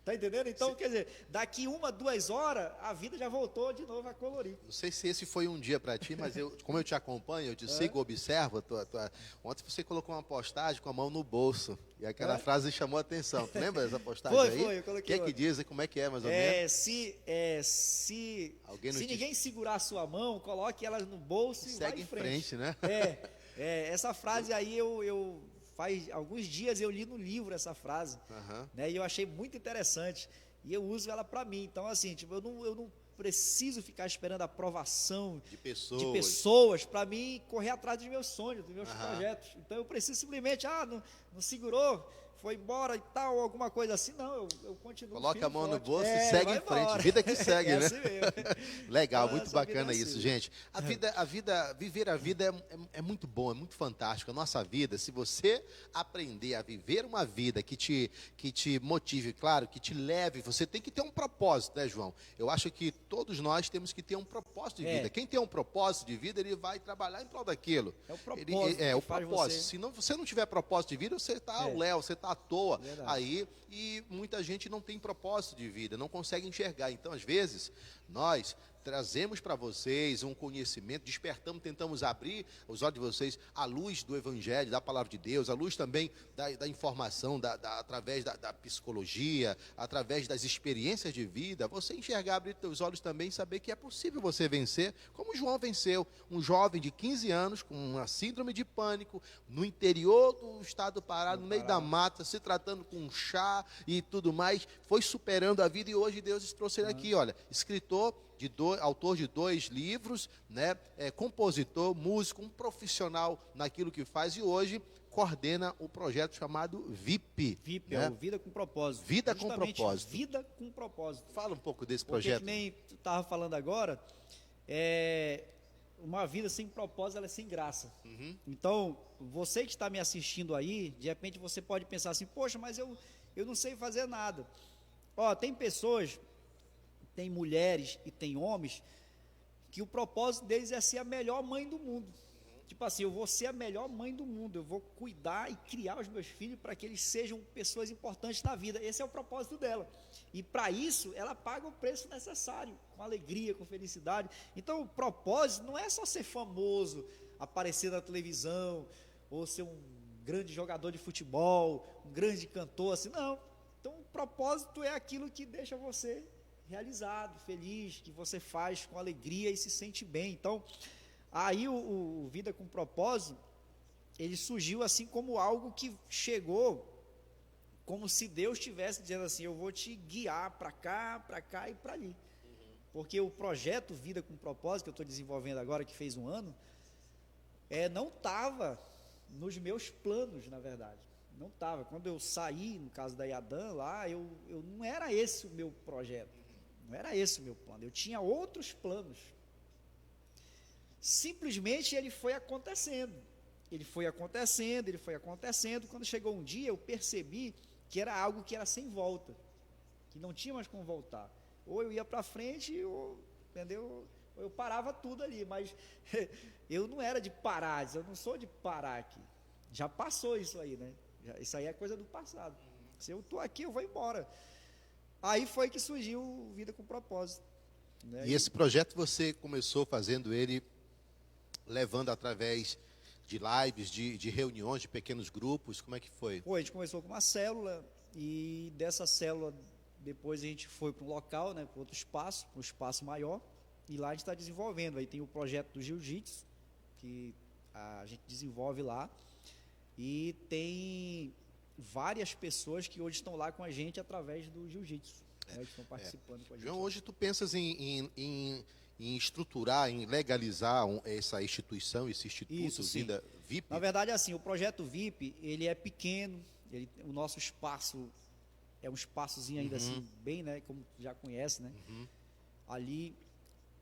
S3: Tá entendendo? Então, quer dizer, daqui 1-2 horas, a vida já voltou de novo a colorir.
S1: Não sei se esse foi um dia para ti, mas como eu te acompanho, eu te sigo, observo. Ontem você colocou uma postagem com a mão no bolso. E aquela frase chamou a atenção. Tu lembra dessa postagem aí?
S3: Foi, eu coloquei.
S1: O que é que diz e como é que é, mais ou menos?
S3: Se ninguém segurar a sua mão, coloque ela no bolso e vai em frente.
S1: Né?
S3: Essa frase aí faz alguns dias eu li no livro essa frase, né, e eu achei muito interessante, e eu uso ela para mim. Então, assim, tipo, eu não preciso ficar esperando a aprovação de pessoas para mim correr atrás dos meus sonhos, dos meus projetos. Então, eu preciso simplesmente, não segurou, foi embora e tal, alguma coisa assim. Não, eu continuo.
S1: Coloca a mão no bolso e segue em frente. Vida que segue, né?
S3: Assim mesmo.
S1: Legal, muito bacana isso, gente. Viver a vida é muito bom, é muito fantástico. A nossa vida, se você aprender a viver uma vida que te motive, claro, que te leve, você tem que ter um propósito, né, João? Eu acho que todos nós temos que ter um propósito de vida. Quem tem um propósito de vida, ele vai trabalhar em prol daquilo.
S3: É o propósito.
S1: O propósito. Se você não tiver propósito de vida, você está ao léu, você está à toa.
S3: Verdade.
S1: Aí, e muita gente não tem propósito de vida, não consegue enxergar. Então, às vezes, nós trazemos para vocês um conhecimento, despertamos, tentamos abrir os olhos de vocês à luz do Evangelho, da Palavra de Deus, à luz também da informação, através da psicologia, através das experiências de vida, você enxergar, abrir seus olhos também e saber que é possível você vencer, como João venceu, um jovem de 15 anos com uma síndrome de pânico, no interior do estado do Pará, no meio da mata, se tratando com um chá e tudo mais, foi superando a vida e hoje Deus trouxe ele aqui, olha, escritor, autor de 2 livros, né? Compositor, músico, um profissional naquilo que faz e hoje coordena o projeto chamado VIP.
S3: VIP,
S1: né?
S3: É o Vida com Propósito.
S1: Vida com Propósito.
S3: Vida com Propósito.
S1: Fala um pouco desse
S3: Porque
S1: projeto.
S3: Que nem tu estava falando agora, uma vida sem propósito, ela é sem graça. Então, você que está me assistindo aí, de repente você pode pensar assim, poxa, mas eu não sei fazer nada. Tem pessoas, tem mulheres e tem homens que o propósito deles é ser a melhor mãe do mundo. Tipo assim, eu vou ser a melhor mãe do mundo, eu vou cuidar e criar os meus filhos para que eles sejam pessoas importantes na vida. Esse é o propósito dela. E para isso, ela paga o preço necessário, com alegria, com felicidade. Então, o propósito não é só ser famoso, aparecer na televisão, ou ser um grande jogador de futebol, um grande cantor, assim, não. propósito é aquilo que deixa você realizado, feliz, que você faz com alegria e se sente bem. Então, aí o Vida com Propósito, ele surgiu assim como algo que chegou, como se Deus estivesse dizendo assim, eu vou te guiar para cá e para ali. Porque o projeto Vida com Propósito, que eu estou desenvolvendo agora, que fez um ano, não estava nos meus planos, na verdade. Não estava. Quando eu saí, no caso da Yadan, lá, eu não era esse o meu projeto. Não era esse o meu plano. Eu tinha outros planos. Simplesmente ele foi acontecendo. Ele foi acontecendo. Quando chegou um dia, eu percebi que era algo que era sem volta. Que não tinha mais como voltar. Ou eu ia para frente, ou, entendeu? Ou eu parava tudo ali. Mas eu não era de parar. Eu não sou de parar aqui. Já passou isso aí, né? Isso aí é coisa do passado. Se eu estou aqui, eu vou embora. Aí foi que surgiu o Vida com Propósito. Né?
S1: E esse projeto você começou fazendo ele, levando através de lives, de reuniões, de pequenos grupos, como é que foi?
S3: Pô, a gente começou com uma célula, e dessa célula, depois a gente foi para um local, né, para outro espaço, para um espaço maior, e lá a gente está desenvolvendo. Aí tem o projeto do Jiu-Jitsu, que a gente desenvolve lá, e tem várias pessoas que hoje estão lá com a gente através do Jiu-Jitsu, né, que estão participando com a gente.
S1: João, hoje tu pensas em estruturar, em legalizar essa instituição, esse instituto
S3: Isso, sim.
S1: Vida VIP?
S3: Na verdade, assim, o projeto VIP, ele é pequeno, o nosso espaço é um espaçozinho ainda assim, bem, né, como tu já conhece, né, ali,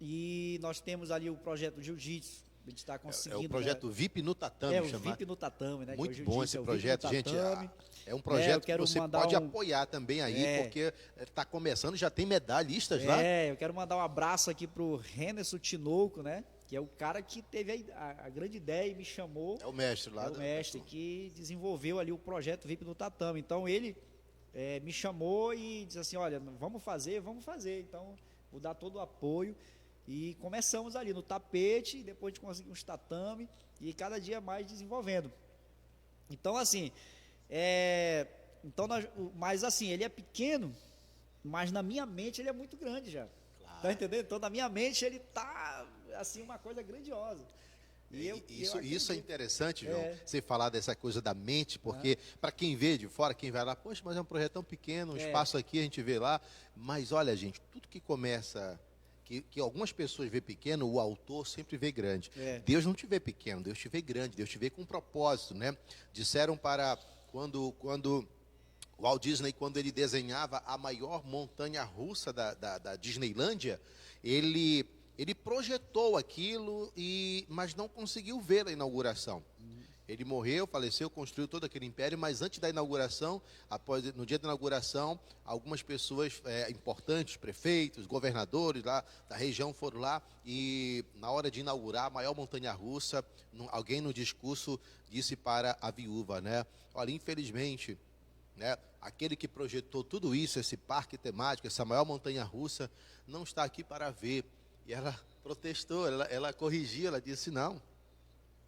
S3: e nós temos ali o projeto Jiu-Jitsu. A gente está conseguindo.
S1: É o projeto, né? VIP no Tatame.
S3: O VIP no Tatame, né?
S1: Muito bom esse projeto, gente. É um projeto que você pode apoiar também aí, porque está começando, já tem medalhistas lá.
S3: Eu quero mandar um abraço aqui para o Renerson Tinoco, né? Que é o cara que teve a grande ideia e me chamou.
S1: É o mestre lá.
S3: É o mestre que desenvolveu ali o projeto VIP no Tatame. Então ele me chamou e disse assim, olha, vamos fazer. Então vou dar todo o apoio. E começamos ali no tapete, depois a gente conseguiu uns tatame, e cada dia mais desenvolvendo. Então, assim, mas assim, ele é pequeno, mas na minha mente ele é muito grande já. Claro. Tá entendendo? Então, na minha mente ele tá, assim, uma coisa grandiosa.
S1: Isso é interessante, João, você falar dessa coisa da mente, porque para quem vê de fora, quem vai lá, poxa, mas é um projeto tão pequeno, um espaço aqui, a gente vê lá, mas olha, gente, tudo que começa... Que algumas pessoas vê pequeno, o autor sempre vê grande. Deus não te vê pequeno, Deus te vê grande, Deus te vê com um propósito, né? Disseram para quando o Walt Disney, quando ele desenhava a maior montanha russa da Disneylândia, ele projetou aquilo, mas não conseguiu ver a inauguração. Ele morreu, faleceu, construiu todo aquele império, mas antes da inauguração, no dia da inauguração, algumas pessoas importantes, prefeitos, governadores lá da região foram lá e na hora de inaugurar a maior montanha-russa, alguém no discurso disse para a viúva, né? Olha, infelizmente, né, aquele que projetou tudo isso, esse parque temático, essa maior montanha-russa, não está aqui para ver. E ela protestou, ela corrigiu, ela disse não.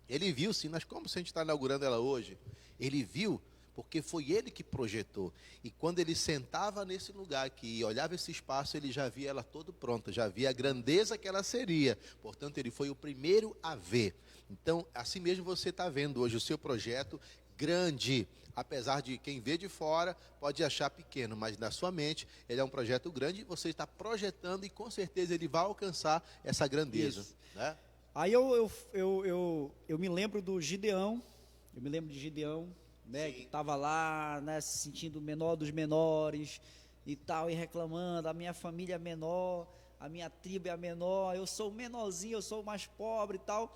S1: Ele viu sim, mas como se a gente está inaugurando ela hoje? Ele viu porque foi ele que projetou. E quando ele sentava nesse lugar aqui e olhava esse espaço, ele já via ela toda pronta, já via a grandeza que ela seria. Portanto, ele foi o primeiro a ver. Então, assim mesmo você está vendo hoje o seu projeto grande. Apesar de quem vê de fora pode achar pequeno, mas na sua mente ele é um projeto grande e você está projetando e com certeza ele vai alcançar essa grandeza. Né?
S3: Aí eu me lembro do Gideão, né, que estava lá, né, se sentindo o menor dos menores e tal, e reclamando, a minha família é menor, a minha tribo é a menor, eu sou o menorzinho, eu sou o mais pobre e tal,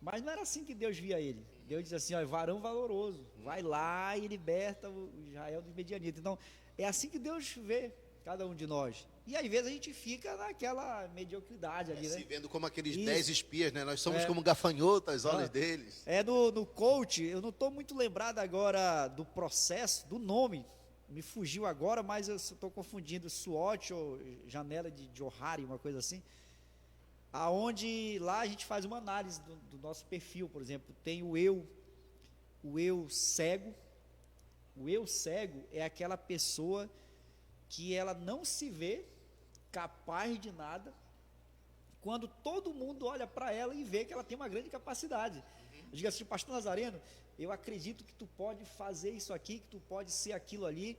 S3: mas não era assim que Deus via ele. Deus diz assim, ó, varão valoroso, vai lá e liberta o Israel dos medianitas. Então, é assim que Deus vê cada um de nós. E às vezes a gente fica naquela mediocridade ali, né?
S1: Se vendo como aqueles 10 espias, né? Nós somos como gafanhotos aos olhos deles.
S3: Do coach, eu não estou muito lembrado agora do processo, do nome, me fugiu agora, mas eu estou confundindo SWOT ou janela de Johari, uma coisa assim, aonde lá a gente faz uma análise do nosso perfil, por exemplo, tem o eu cego. O eu cego é aquela pessoa que ela não se vê capaz de nada, quando todo mundo olha para ela e vê que ela tem uma grande capacidade. Eu digo assim, pastor Nazareno, eu acredito que tu pode fazer isso aqui, que tu pode ser aquilo ali.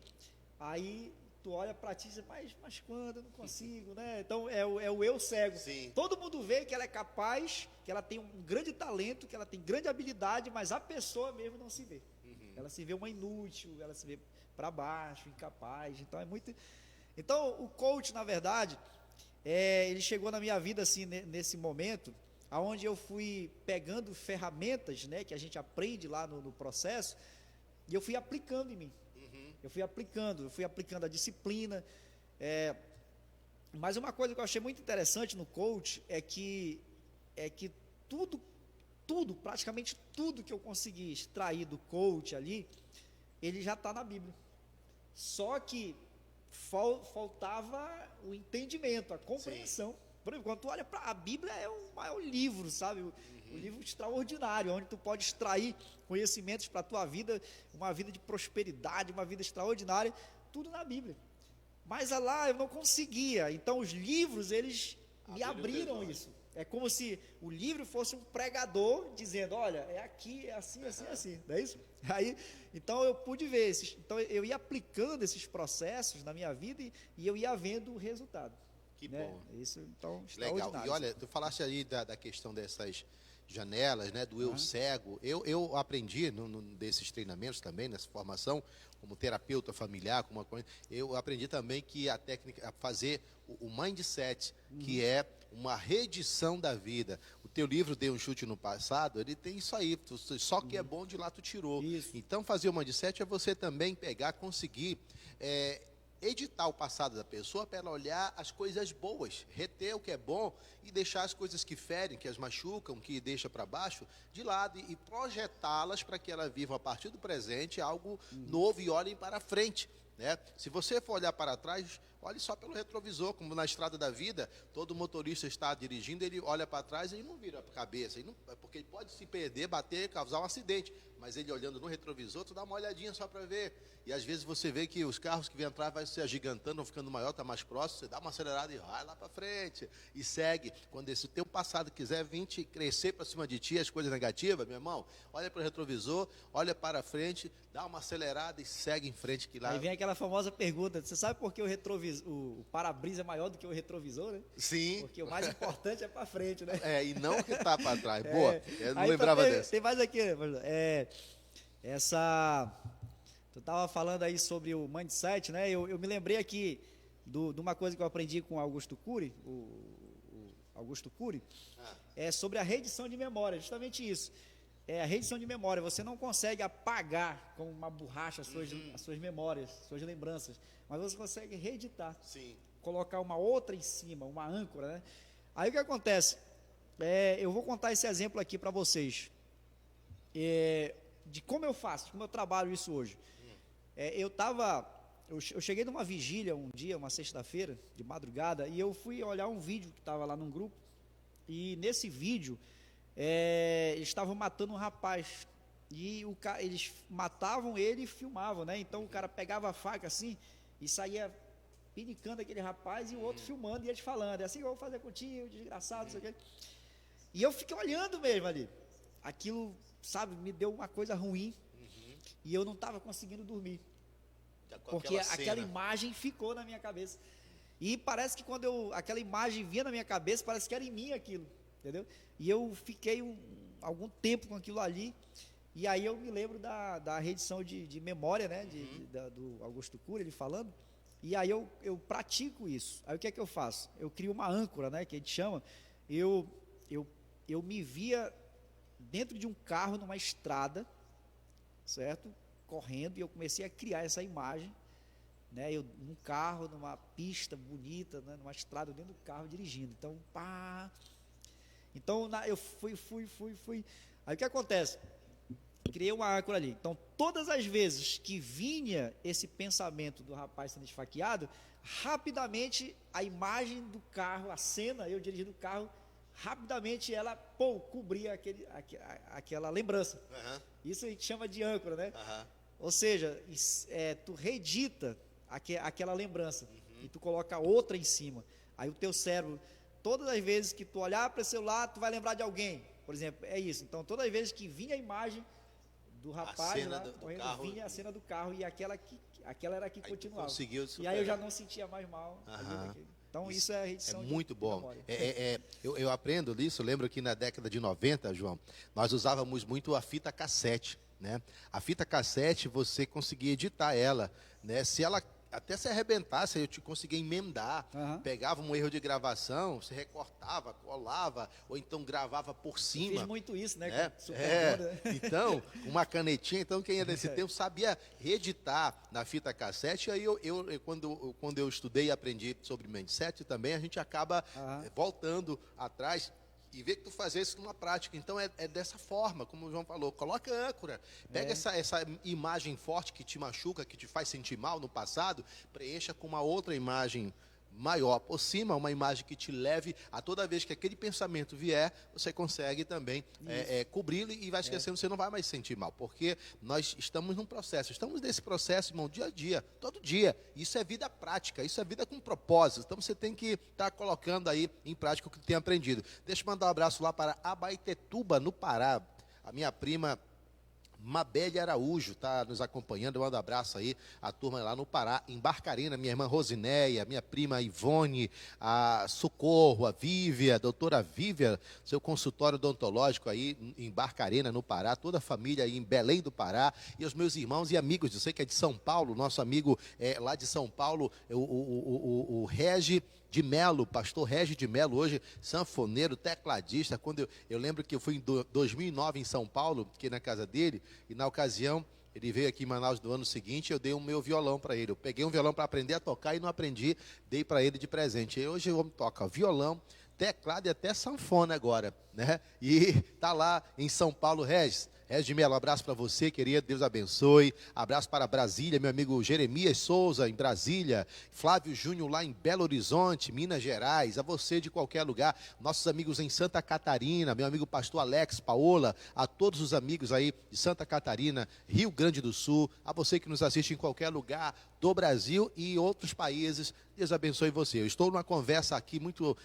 S3: Aí tu olha para ti e diz, mas quando? Eu não consigo, né? Então é o eu cego.
S1: Sim.
S3: Todo mundo vê que ela é capaz, que ela tem um grande talento, que ela tem grande habilidade, mas a pessoa mesmo não se vê. Ela se vê uma inútil, ela se vê para baixo, incapaz. Então é muito. Então o coach, na verdade, ele chegou na minha vida assim nesse momento, aonde eu fui pegando ferramentas, né, que a gente aprende lá no processo, e eu fui aplicando em mim. Eu fui aplicando a disciplina. Mas uma coisa que eu achei muito interessante no coach é que praticamente tudo que eu consegui extrair do coach ali, ele já está na Bíblia. Só que faltava o entendimento, a compreensão. Sim. Por exemplo, quando tu olha para a Bíblia, é o maior livro, sabe? Um livro extraordinário, onde tu pode extrair conhecimentos para a tua vida, uma vida de prosperidade, uma vida extraordinária, tudo na Bíblia. Mas lá eu não conseguia. Então os livros, eles me abriram isso. É como se o livro fosse um pregador dizendo, olha, é aqui, é assim, assim, assim, não é isso? Aí, então eu pude ver, então eu ia aplicando esses processos na minha vida e eu ia vendo o resultado.
S1: Que
S3: né?
S1: bom.
S3: Isso, então,
S1: Legal. E olha, tu falaste aí da questão dessas janelas, né, do eu cego. Eu aprendi desses treinamentos também, nessa formação, como terapeuta familiar, como uma coisa, eu aprendi também que a técnica, fazer o mindset, que é uma redição da vida. O teu livro Dei um Chute no Passado, ele tem isso aí, só que é bom de lá tu tirou.
S3: Isso.
S1: Então fazer o mindset é você também pegar, conseguir editar o passado da pessoa para ela olhar as coisas boas, reter o que é bom e deixar as coisas que ferem, que as machucam, que deixa para baixo, de lado e projetá-las para que ela viva a partir do presente algo novo e olhem para frente. Né? Se você for olhar para trás, olhe só pelo retrovisor, como na estrada da vida, todo motorista está dirigindo, ele olha para trás e não vira a cabeça, porque ele pode se perder, bater, causar um acidente, mas ele olhando no retrovisor, tu dá uma olhadinha só para ver, e às vezes você vê que os carros que vêm atrás vai se agigantando, vão ficando maior, está mais próximo, você dá uma acelerada e vai lá para frente, e segue. Quando esse teu passado quiser vir te crescer para cima de ti, as coisas negativas, meu irmão, olha para o retrovisor, olha para frente, dá uma acelerada e segue em frente. Que lá...
S3: Aí vem aquela famosa pergunta, você sabe por que o para-brisa é maior do que o retrovisor, né?
S1: Sim.
S3: Porque o mais importante é para frente, né?
S1: E não o que está para trás. Boa, eu não lembrava dessa.
S3: Tem mais aqui, tu estava falando aí sobre o mindset, né? Eu me lembrei aqui de uma coisa que eu aprendi com Augusto Cury, o Augusto Cury, sobre a redição de memória, justamente isso. A redição de memória, você não consegue apagar como uma borracha as suas memórias, suas lembranças, mas você consegue reeditar.
S1: Sim.
S3: Colocar uma outra em cima, uma âncora, né? Aí o que acontece? Eu vou contar esse exemplo aqui para vocês, de como eu faço, de como eu trabalho isso hoje. Eu cheguei numa vigília um dia, uma sexta-feira, de madrugada, e eu fui olhar um vídeo que estava lá num grupo, e nesse vídeo, eles estavam matando um rapaz, e eles matavam ele e filmavam, né? Então o cara pegava a faca assim, e saía pinicando aquele rapaz, e o outro filmando, e eles falando, é assim que eu vou fazer contigo, desgraçado, não sei o quê. E eu fiquei olhando mesmo ali, aquilo, sabe, me deu uma coisa ruim, e eu não estava conseguindo dormir, porque aquela imagem ficou na minha cabeça, e parece que quando aquela imagem vinha na minha cabeça, parece que era em mim aquilo, entendeu? E eu fiquei algum tempo com aquilo ali, e aí eu me lembro da reedição de memória, né, do Augusto Cury, ele falando, e aí eu pratico isso. Aí o que é que eu faço? Eu crio uma âncora, né, que a gente chama. Eu me via dentro de um carro numa estrada, certo? Correndo, e eu comecei a criar essa imagem, né? Num carro, numa pista bonita, né? Numa estrada, dentro do carro, dirigindo. Então, Então, eu fui. Aí o que acontece? Criei uma âncora ali. Então, todas as vezes que vinha esse pensamento do rapaz sendo esfaqueado, rapidamente a imagem do carro, a cena, eu dirigindo o carro, rapidamente ela, cobria aquela lembrança. Isso a gente chama de âncora, né? Ou seja, tu reedita aquela lembrança. E tu coloca outra em cima. Aí o teu cérebro, todas as vezes que tu olhar para o celular, tu vai lembrar de alguém. Por exemplo, é isso. Então, todas as vezes que vinha a imagem do rapaz lá, correndo, vinha a cena do carro e aquela era a que continuava. E aí eu já não sentia mais mal. Então, isso é a redição.
S1: É muito bom. Eu aprendo isso, lembro que na década de 90, João, nós usávamos muito a fita cassete, né? A fita cassete, você conseguia editar ela, né? Se ela até se arrebentasse, eu te conseguia emendar, pegava um erro de gravação, se recortava, colava, ou então gravava por cima.
S3: Fiz muito isso, né?
S1: Então, uma canetinha, então quem era desse tempo sabia reeditar na fita cassete, aí quando eu estudei e aprendi sobre mindset também, a gente acaba voltando atrás e ver que tu fazes isso numa prática. Então é dessa forma, como o João falou, coloca âncora, pega essa imagem forte que te machuca, que te faz sentir mal no passado, preencha com uma outra imagem maior por cima, uma imagem que te leve a toda vez que aquele pensamento vier, você consegue também cobri-lo e vai esquecendo, você não vai mais sentir mal, porque nós estamos num processo, estamos nesse processo, irmão, dia a dia, todo dia. Isso é vida prática, isso é vida com propósito, então você tem que estar colocando aí em prática o que tem aprendido. Deixa eu mandar um abraço lá para Abaetetuba, no Pará, a minha prima Mabelle Araújo está nos acompanhando, eu mando um abraço aí, a turma lá no Pará, em Barcarena, minha irmã Rosinéia, minha prima Ivone, a Socorro, a Vívia, a doutora Vívia, seu consultório odontológico aí em Barcarena, no Pará, toda a família aí em Belém do Pará, e os meus irmãos e amigos, eu sei que é de São Paulo, nosso amigo lá de São Paulo, o Regi de Melo, pastor Regi de Melo, hoje sanfoneiro, tecladista. Quando eu lembro que eu fui em 2009 em São Paulo, fiquei na casa dele, e na ocasião, ele veio aqui em Manaus no ano seguinte, eu dei o meu violão para ele. Eu peguei um violão para aprender a tocar e não aprendi, dei para ele de presente. E hoje o homem toca violão, teclado e até sanfona agora, né? E tá lá em São Paulo, Regis de Melo, um abraço para você, querido, Deus abençoe. Abraço para Brasília, meu amigo Jeremias Souza, em Brasília. Flávio Júnior, lá em Belo Horizonte, Minas Gerais. A você de qualquer lugar. Nossos amigos em Santa Catarina, meu amigo pastor Alex, Paola. A todos os amigos aí de Santa Catarina, Rio Grande do Sul. A você que nos assiste em qualquer lugar do Brasil e outros países. Deus abençoe você. Eu estou numa conversa aqui, muito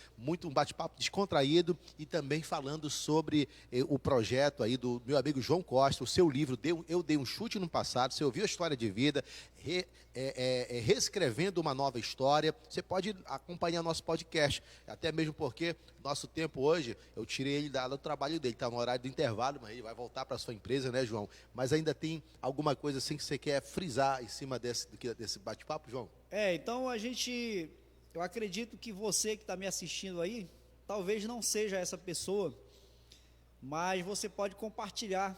S1: um bate-papo descontraído e também falando sobre o projeto aí do meu amigo João Costa, o seu livro, Eu Dei um Chute no Passado. Você ouviu a história de vida, reescrevendo uma nova história. Você pode acompanhar nosso podcast, até mesmo porque nosso tempo hoje, eu tirei ele do trabalho dele, está no horário do intervalo, mas ele vai voltar para a sua empresa, né, João? Mas ainda tem alguma coisa assim que você quer frisar em cima desse bate-papo, João?
S3: Então eu acredito que você que está me assistindo aí, talvez não seja essa pessoa, mas você pode compartilhar,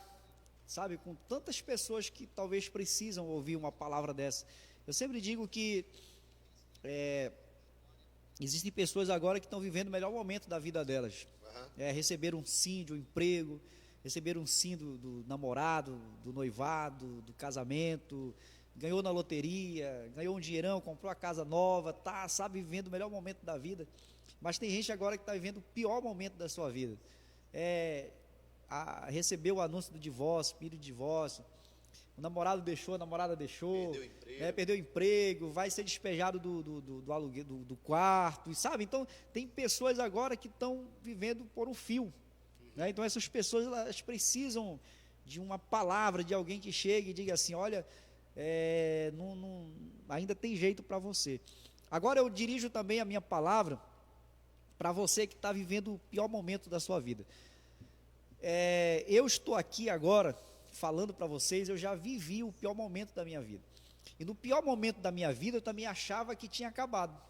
S3: sabe, com tantas pessoas que talvez precisam ouvir uma palavra dessa. Eu sempre digo que existem pessoas agora que estão vivendo o melhor momento da vida delas. Receberam um sim de um emprego, receberam um sim do namorado, do noivado, do casamento, ganhou na loteria, ganhou um dinheirão, comprou a casa nova, sabe, vivendo o melhor momento da vida. Mas tem gente agora que está vivendo o pior momento da sua vida. Recebeu o anúncio do divórcio, pedido de divórcio, o namorado deixou, a namorada deixou, perdeu o emprego, vai ser despejado do aluguel, do quarto, sabe? Então, tem pessoas agora que estão vivendo por um fio, né? Então, essas pessoas, elas precisam de uma palavra, de alguém que chegue e diga assim, olha, ainda tem jeito para você. Agora eu dirijo também a minha palavra para você que está vivendo o pior momento da sua vida. Eu estou aqui agora falando para vocês, eu já vivi o pior momento da minha vida. E no pior momento da minha vida eu também achava que tinha acabado.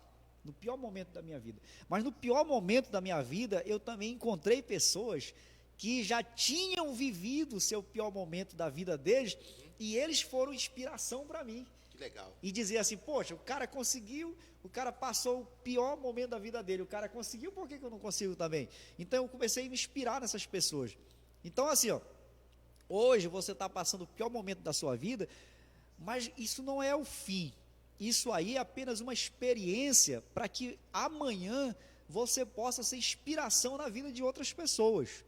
S3: No pior momento da minha vida. Mas no pior momento da minha vida eu também encontrei pessoas que já tinham vivido o seu pior momento da vida deles, e eles foram inspiração para mim.
S1: Que legal.
S3: E dizer assim, poxa, o cara conseguiu, o cara passou o pior momento da vida dele, o cara conseguiu, por que eu não consigo também? Então eu comecei a me inspirar nessas pessoas. Então assim, hoje você está passando o pior momento da sua vida, mas isso não é o fim. Isso aí é apenas uma experiência para que amanhã você possa ser inspiração na vida de outras pessoas.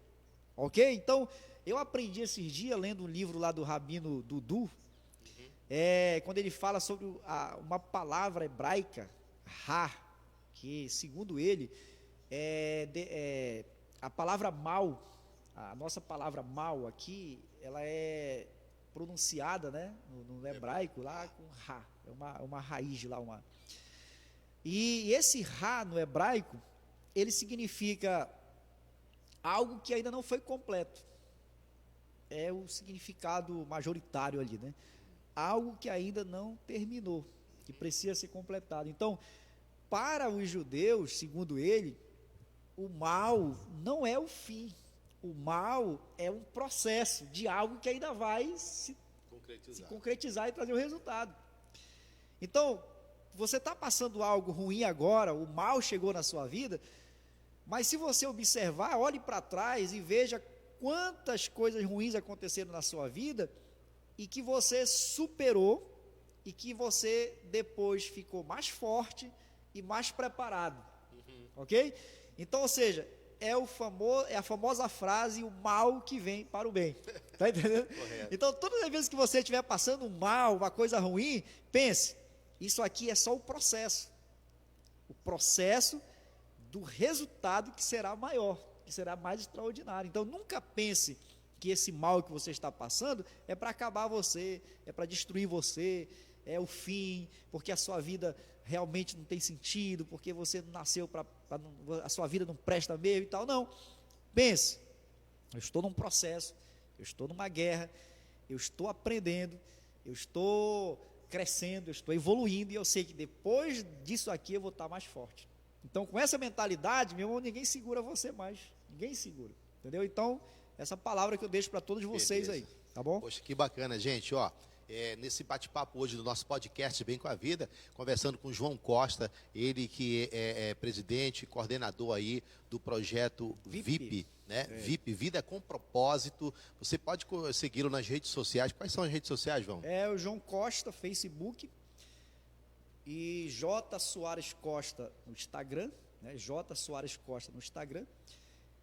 S3: Ok? Então, eu aprendi esses dias, lendo um livro lá do Rabino Dudu, quando ele fala sobre uma palavra hebraica, ra, que segundo ele, a palavra mal, a nossa palavra mal aqui, ela é pronunciada, né, no hebraico lá com ra, é uma raiz lá, e esse ra no hebraico, ele significa algo que ainda não foi completo, é o significado majoritário ali, né, algo que ainda não terminou, que precisa ser completado. Então, para os judeus, segundo ele, o mal não é o fim, o mal é um processo de algo que ainda vai se concretizar e trazer o resultado. Então, você está passando algo ruim agora, o mal chegou na sua vida, mas se você observar, olhe para trás e veja quantas coisas ruins aconteceram na sua vida e que você superou e que você depois ficou mais forte e mais preparado, ok? Então, ou seja, é a famosa frase, o mal que vem para o bem, tá entendendo?
S1: Correto.
S3: Então, todas as vezes que você estiver passando um mal, uma coisa ruim, pense, isso aqui é só o processo do resultado que será maior, que será mais extraordinário. Então, nunca pense que esse mal que você está passando é para acabar você, é para destruir você, é o fim, porque a sua vida realmente não tem sentido, porque você não nasceu a sua vida não presta mesmo e tal. Não, pense, eu estou num processo, eu estou numa guerra, eu estou aprendendo, eu estou crescendo, eu estou evoluindo, e eu sei que depois disso aqui eu vou estar mais forte. Então, com essa mentalidade, meu irmão, ninguém segura você mais, ninguém segura, entendeu? Então, essa palavra que eu deixo para todos vocês aí, tá bom?
S1: Poxa, que bacana, gente, ó. Nesse bate-papo hoje do nosso podcast Bem com a Vida, conversando com o João Costa, ele que é presidente, coordenador aí do projeto VIP, né? VIP, Vida com Propósito. Você pode segui-lo nas redes sociais. Quais são as redes sociais, João?
S3: É o João Costa, Facebook, e J. Soares Costa no Instagram, né? J. Soares Costa no Instagram,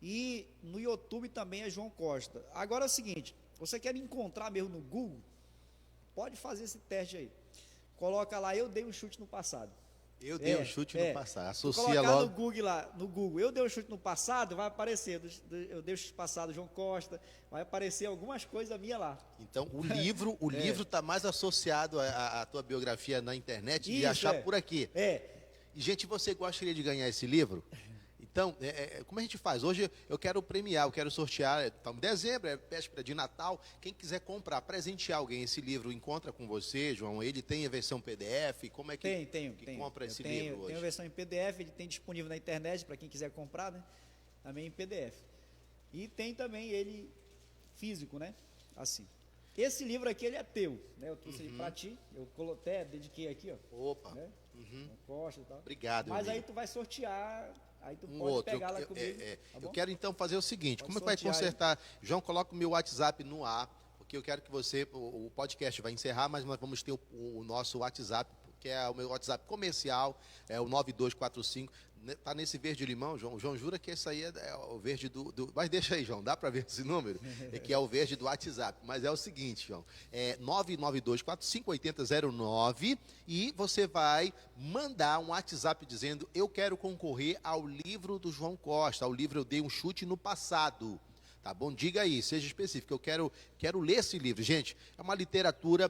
S3: e no YouTube também é João Costa. Agora é o seguinte, você quer me encontrar mesmo no Google? Pode fazer esse teste aí. Coloca lá, eu dei um chute no passado.
S1: Eu dei um chute no passado. Associa
S3: colocar
S1: logo.
S3: no Google, eu dei um chute no passado, vai aparecer, eu dei um chute no passado, João Costa, vai aparecer algumas coisas minhas lá.
S1: Então, o livro está mais associado à tua biografia na internet, de
S3: Isso,
S1: achar por aqui.
S3: E,
S1: gente, você gostaria de ganhar esse livro? Então, como a gente faz? Hoje eu quero premiar, eu quero sortear, estamos em dezembro, é véspera de Natal, quem quiser comprar, presentear alguém esse livro, encontra com você, João, ele tem a versão PDF, como é que compra esse livro hoje?
S3: Tem a versão em PDF, ele tem disponível na internet, para quem quiser comprar, né? Também em PDF. E tem também ele físico, né? Assim. Esse livro aqui, ele é teu, né? Eu trouxe ele para ti, eu até dediquei aqui, ó.
S1: Opa.
S3: Né? Costa e tal.
S1: Obrigado,
S3: mas
S1: amigo.
S3: aí tu vai sortear, aí tu pode
S1: outro.
S3: pegar lá comigo. Tá
S1: eu quero então fazer o seguinte,
S3: pode
S1: como é que vai
S3: sortear
S1: consertar? João, coloca o meu WhatsApp no ar, porque eu quero que você, o podcast vai encerrar, mas nós vamos ter o nosso WhatsApp, que é o meu WhatsApp comercial, é o 9245, tá nesse verde limão, João. O João jura que esse aí é o verde do... Mas deixa aí, João, dá para ver esse número? É que é o verde do WhatsApp. Mas é o seguinte, João, é 992458009 e você vai mandar um WhatsApp dizendo: eu quero concorrer ao livro do João Costa, ao livro Eu Dei um Chute no Passado. Tá bom? Diga aí, seja específico. Eu quero ler esse livro. Gente, é uma literatura,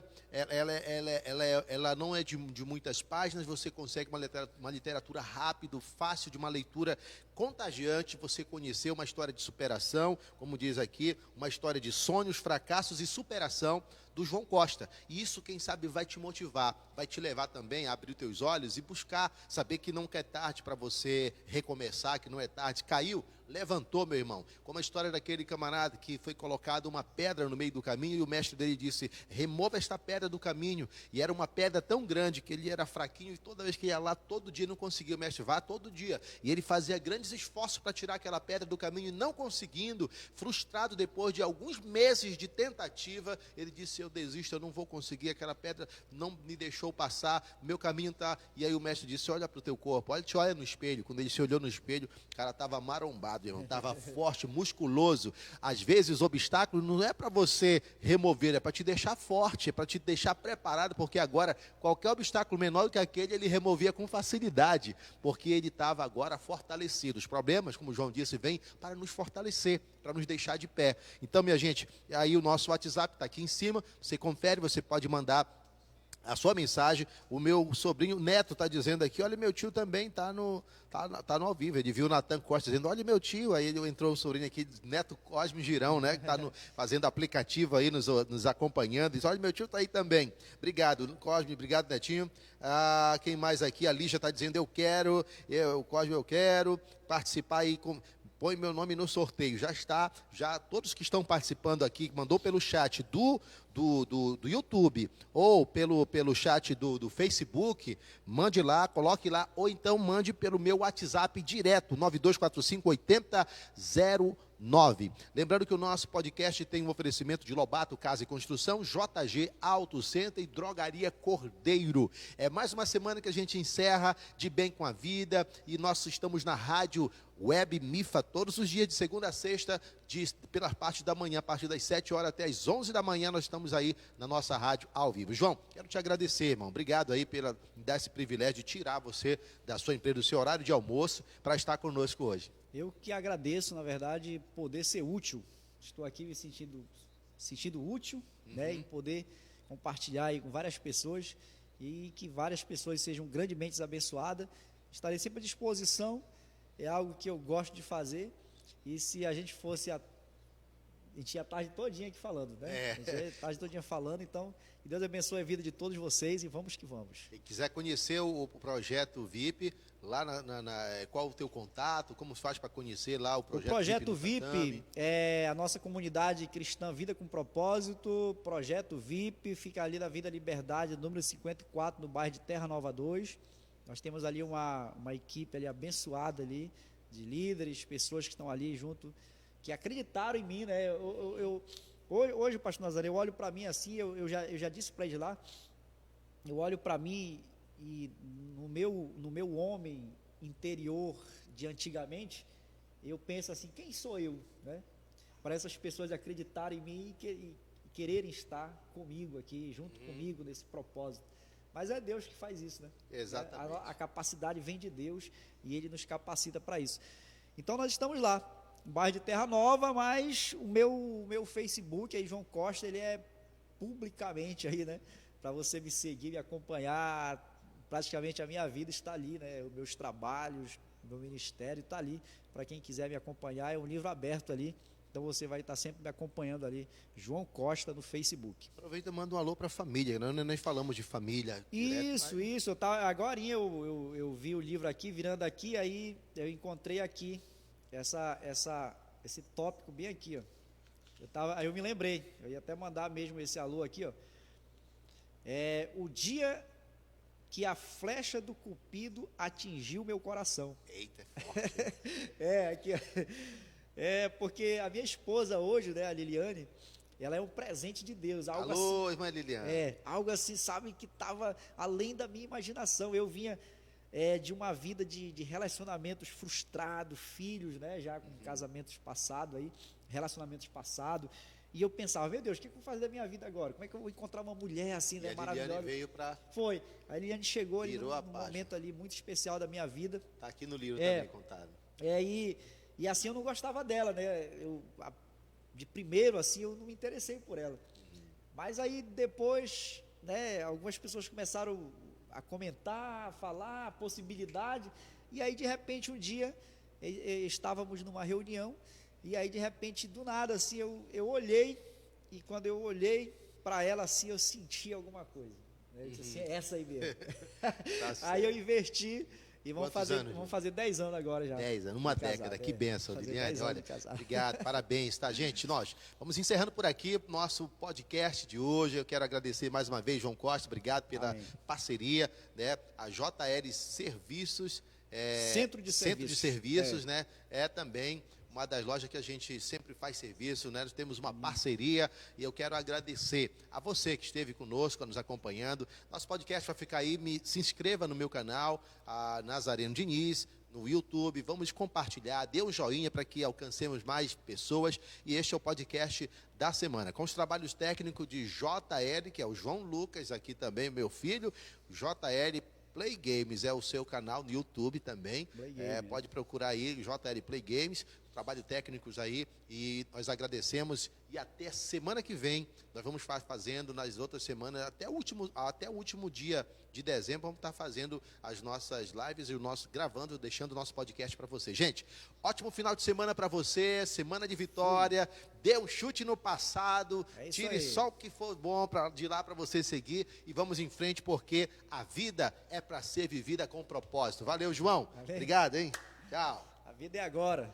S1: ela não é de muitas páginas, você consegue uma literatura rápida, fácil, de uma leitura contagiante, você conhecer uma história de superação, como diz aqui, uma história de sonhos, fracassos e superação do João Costa. E isso, quem sabe, vai te motivar, vai te levar também a abrir os teus olhos e buscar, saber que nunca é tarde para você recomeçar, que não é tarde. Caiu, levantou, meu irmão. Como a história daquele camarada que foi colocado uma pedra no meio do caminho e o mestre dele disse: remova esta pedra do caminho. E era uma pedra tão grande que ele era fraquinho e toda vez que ia lá, todo dia não conseguia. O mestre: vá todo dia. E ele fazia grandes esforços para tirar aquela pedra do caminho e não conseguindo, frustrado depois de alguns meses de tentativa, ele disse: eu desisto, eu não vou conseguir, aquela pedra não me deixou passar, meu caminho está... E aí o mestre disse: olha para o teu corpo, olha no espelho. Quando ele se olhou no espelho, o cara estava marombado. pesado, irmão. Estava forte, musculoso. Às vezes, o obstáculo não é para você remover, é para te deixar forte, é para te deixar preparado, porque agora, qualquer obstáculo menor do que aquele, ele removia com facilidade, porque ele estava agora fortalecido. Os problemas, como o João disse, vêm para nos fortalecer, para nos deixar de pé. Então, minha gente, aí o nosso WhatsApp está aqui em cima, você confere, você pode mandar a sua mensagem. O meu sobrinho Neto está dizendo aqui, olha, meu tio também está no ao vivo. Ele viu o Natan Costa dizendo, olha, meu tio. Aí ele entrou o sobrinho aqui, Neto Cosme Girão, né, que está fazendo aplicativo aí, nos acompanhando. Diz, olha, meu tio está aí também. Obrigado, Cosme, obrigado, Netinho. Quem mais aqui? A Lígia está dizendo, Cosme, eu quero participar aí com... Põe meu nome no sorteio, já todos que estão participando aqui, mandou pelo chat do YouTube ou pelo chat do Facebook, mande lá, coloque lá, ou então mande pelo meu WhatsApp direto, 9245-8009. Lembrando que o nosso podcast tem um oferecimento de Lobato Casa e Construção, JG Auto Center e Drogaria Cordeiro. É mais uma semana que a gente encerra de bem com a vida e nós estamos na rádio Web Mifa, todos os dias de segunda a sexta, pela parte da manhã, a partir das 7 horas até as 11 da manhã, nós estamos aí na nossa rádio ao vivo. João, quero te agradecer, irmão. Obrigado aí por me dar esse privilégio de tirar você da sua empresa, do seu horário de almoço, para estar conosco hoje.
S3: Eu que agradeço, na verdade, poder ser útil. Estou aqui me sentindo útil, né, em poder compartilhar aí com várias pessoas e que várias pessoas sejam grandemente abençoadas. Estarei sempre à disposição. É algo que eu gosto de fazer, e se a gente fosse, a gente ia a tarde todinha aqui falando, né? A gente ia a tarde todinha falando, então, que Deus abençoe a vida de todos vocês e vamos que vamos.
S1: Se quiser conhecer o projeto VIP, lá qual o teu contato, como se faz para conhecer lá o projeto VIP?
S3: O projeto VIP é a nossa comunidade cristã Vida com Propósito. Projeto VIP fica ali na Vida Liberdade, número 54, no bairro de Terra Nova 2. Nós temos ali uma equipe ali abençoada ali, de líderes, pessoas que estão ali junto, que acreditaram em mim, né? Hoje, pastor Nazaré, eu olho para mim assim, eu já disse para eles lá, eu olho para mim e no meu homem interior de antigamente, eu penso assim, quem sou eu, né? Para essas pessoas acreditarem em mim e quererem estar comigo aqui, junto comigo nesse propósito. Mas é Deus que faz isso, né?
S1: Exatamente.
S3: A capacidade vem de Deus e Ele nos capacita para isso. Então nós estamos lá, no bairro de Terra Nova, mas o meu Facebook, aí João Costa, ele é publicamente aí, né? Para você me seguir, me acompanhar, praticamente a minha vida está ali, né? Os meus trabalhos, o meu ministério está ali. Para quem quiser me acompanhar, é um livro aberto ali. Então você vai estar sempre me acompanhando ali, João Costa, no Facebook.
S1: Aproveita e manda um alô para a família, nós falamos de família.
S3: Isso. Agorinha eu vi o livro aqui, virando aqui, aí eu encontrei aqui esse tópico bem aqui, ó. Aí eu me lembrei, eu ia até mandar mesmo esse alô aqui, ó. O dia que a flecha do Cupido atingiu meu coração.
S1: Eita, é forte.
S3: Aqui, ó. Porque a minha esposa hoje, né, a Liliane, ela é um presente de Deus. Algo
S1: Alô,
S3: assim,
S1: irmã Liliane.
S3: Algo assim, sabe, que estava além da minha imaginação. Eu vinha de uma vida de relacionamentos frustrados, filhos, né, já com casamentos passados aí, relacionamentos passados. E eu pensava, meu Deus, o que eu vou fazer da minha vida agora? Como é que eu vou encontrar uma mulher assim, né, maravilhosa?
S1: A Liliane veio para...
S3: Foi. A Liliane chegou ali num momento ali muito especial da minha vida.
S1: Está aqui no livro também contado.
S3: E assim eu não gostava dela, né? De primeiro, assim, eu não me interessei por ela. Mas aí depois, né, algumas pessoas começaram a comentar, a falar, a possibilidade. E aí, de repente, um dia, estávamos numa reunião, e aí, de repente, do nada, assim, eu olhei, e quando eu olhei para ela, assim, eu senti alguma coisa. Né? Eu disse assim, é essa aí mesmo. Aí eu inverti. E vamos fazer 10 anos agora já.
S1: 10 anos, uma década, que benção, Liliane. Olha, obrigado, parabéns, tá, gente? Nós vamos encerrando por aqui nosso podcast de hoje. Eu quero agradecer mais uma vez, João Costa, obrigado pela parceria, né? A JL Serviços,
S3: Centro de
S1: Serviços, né? É também uma das lojas que a gente sempre faz serviço, né? Nós temos uma parceria e eu quero agradecer a você que esteve conosco, nos acompanhando. Nosso podcast vai ficar aí, se inscreva no meu canal, a Nazareno Diniz, no YouTube, vamos compartilhar, dê um joinha para que alcancemos mais pessoas. E este é o podcast da semana, com os trabalhos técnicos de JL, que é o João Lucas, aqui também, meu filho, JL Play Games é o seu canal no YouTube também. Pode procurar aí, JL Play Games, trabalho técnicos aí, e nós agradecemos. E até semana que vem, nós vamos fazendo nas outras semanas, até o último dia de dezembro, vamos estar fazendo as nossas lives e gravando, deixando o nosso podcast para você. Gente, ótimo final de semana para você, semana de vitória, dê um chute no passado, tire só o que for bom de lá para você seguir e vamos em frente, porque a vida é para ser vivida com propósito. Valeu, João.
S3: Valeu.
S1: Obrigado, hein? Tchau.
S3: A vida é agora.